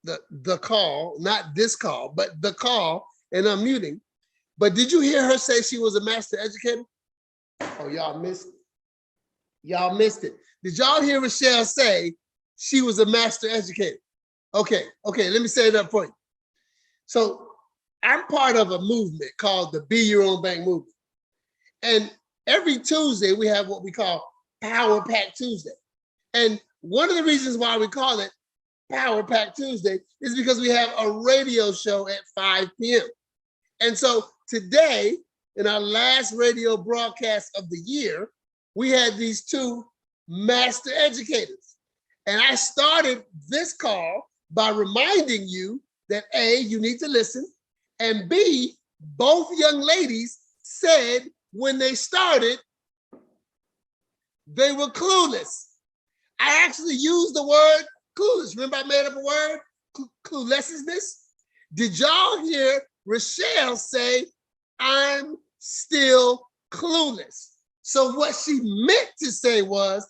Speaker 3: the call, not this call, but the call, and unmuting. But did you hear her say she was a master educator? Oh, y'all missed it. Y'all missed it. Did y'all hear Rochelle say she was a master educator? Okay, let me say it up for you. So I'm part of a movement called the Be Your Own Bank movement. And every Tuesday, we have what we call Power Pack Tuesday. And one of the reasons why we call it Power Pack Tuesday is because we have a radio show at 5 p.m. And so today, in our last radio broadcast of the year, we had these two master educators. And I started this call by reminding you that A, you need to listen, and B, both young ladies said when they started, they were clueless. I actually used the word Clueless. Remember I made up a word? Cluelessness. Did y'all hear Rochelle say, I'm still clueless? So what she meant to say was,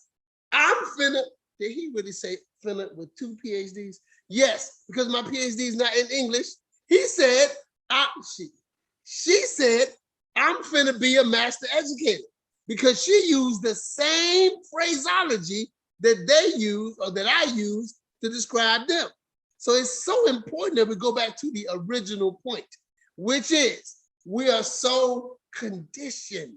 Speaker 3: I'm finna, did he really say finna with 2 PhDs? Yes, because my PhD is not in English. He said, she said, I'm finna be a master educator, because she used the same phraseology that they use or that I use to describe them. So it's so important that we go back to the original point, which is we are so conditioned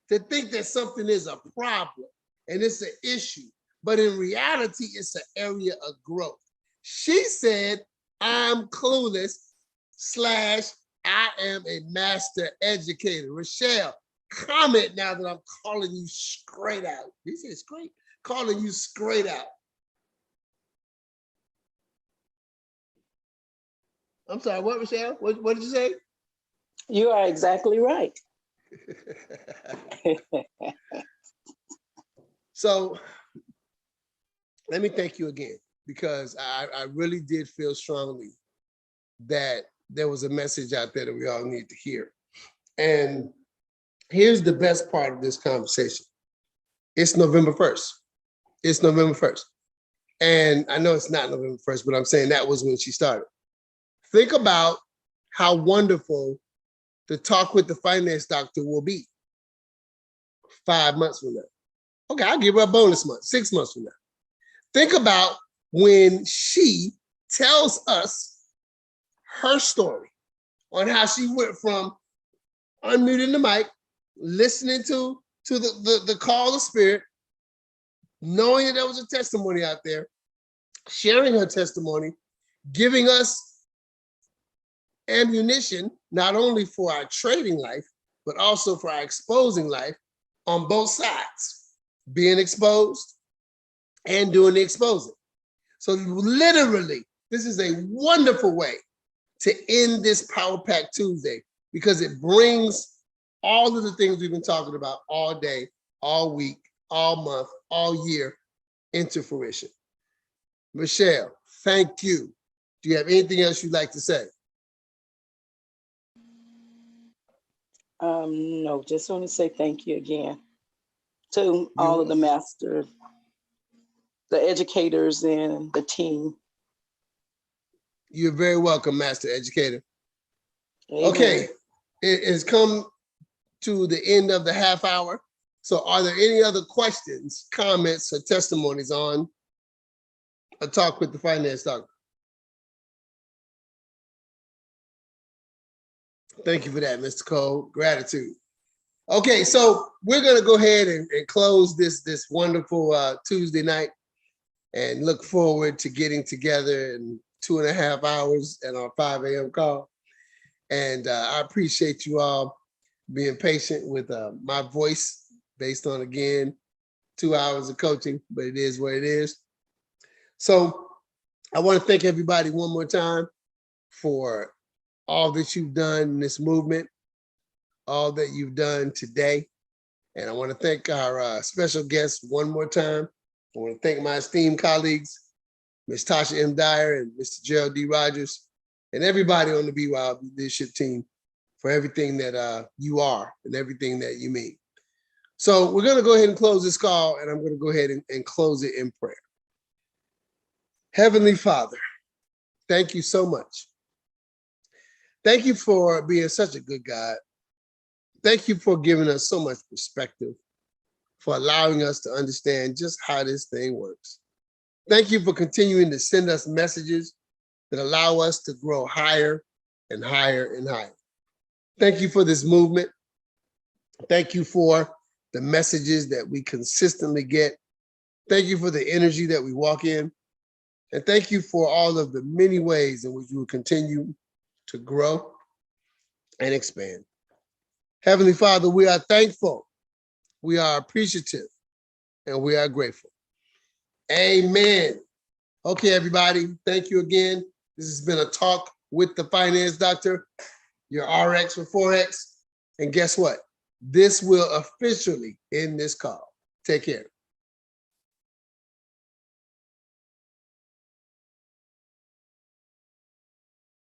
Speaker 3: to think that something is a problem and it's an issue, but in reality, it's an area of growth. She said, I'm clueless / I am a master educator. Rochelle, comment now that I'm calling you straight out. This is great. Calling you straight out. I'm sorry, what, Rochelle? What did you say?
Speaker 4: You are exactly right.
Speaker 3: So let me thank you again, because I really did feel strongly that there was a message out there that we all need to hear. And here's the best part of this conversation. It's November 1st. It's November 1st. And I know it's not November 1st, but I'm saying that was when she started. Think about how wonderful the Talk with the Finance Doctor will be 5 months from now. Okay, I'll give her a bonus month, 6 months from now. Think about when she tells us her story on how she went from unmuting the mic, listening to the call of spirit, knowing that there was a testimony out there, sharing her testimony, giving us ammunition, not only for our trading life, but also for our exposing life on both sides, being exposed and doing the exposing. So literally, this is a wonderful way to end this Power Pack Tuesday, because it brings all of the things we've been talking about all day, all week, all month, all year into fruition. Michelle, thank you. Do you have anything else you'd like to say?
Speaker 4: No, just want to say thank you again to all of the masters, the educators, and the team.
Speaker 3: You're very welcome, Master Educator.
Speaker 4: Amen.
Speaker 3: Okay, it has come to the end of the half hour. So are there any other questions, comments, or testimonies on A Talk with the Finance Doctor? Thank you for that, Mr. Cole. Gratitude. Okay, so we're going to go ahead and close this wonderful Tuesday night and look forward to getting together in 2.5 hours at our 5 a.m. call. And I appreciate you all being patient with my voice based on, again, 2 hours of coaching, but it is what it is. So I want to thank everybody one more time for all that you've done in this movement, all that you've done today. And I want to thank our special guests one more time. I want to thank my esteemed colleagues, Ms. Tasha M. Dyer and Mr. Gerald D. Rogers, and everybody on the BYOB leadership team for everything that you are and everything that you mean. So we're going to go ahead and close this call, and I'm going to go ahead and close it in prayer. Heavenly Father, thank you so much. Thank you for being such a good God. Thank you for giving us so much perspective, for allowing us to understand just how this thing works. Thank you for continuing to send us messages that allow us to grow higher and higher and higher. Thank you for this movement. Thank you for the messages that we consistently get. Thank you for the energy that we walk in. And thank you for all of the many ways in which you will continue to grow and expand. Heavenly Father, we are thankful, we are appreciative, and we are grateful. Amen. Okay, everybody, thank you again. This has been A Talk with the Finance Doctor, your RX for Forex. And guess what? This will officially end this call. Take care.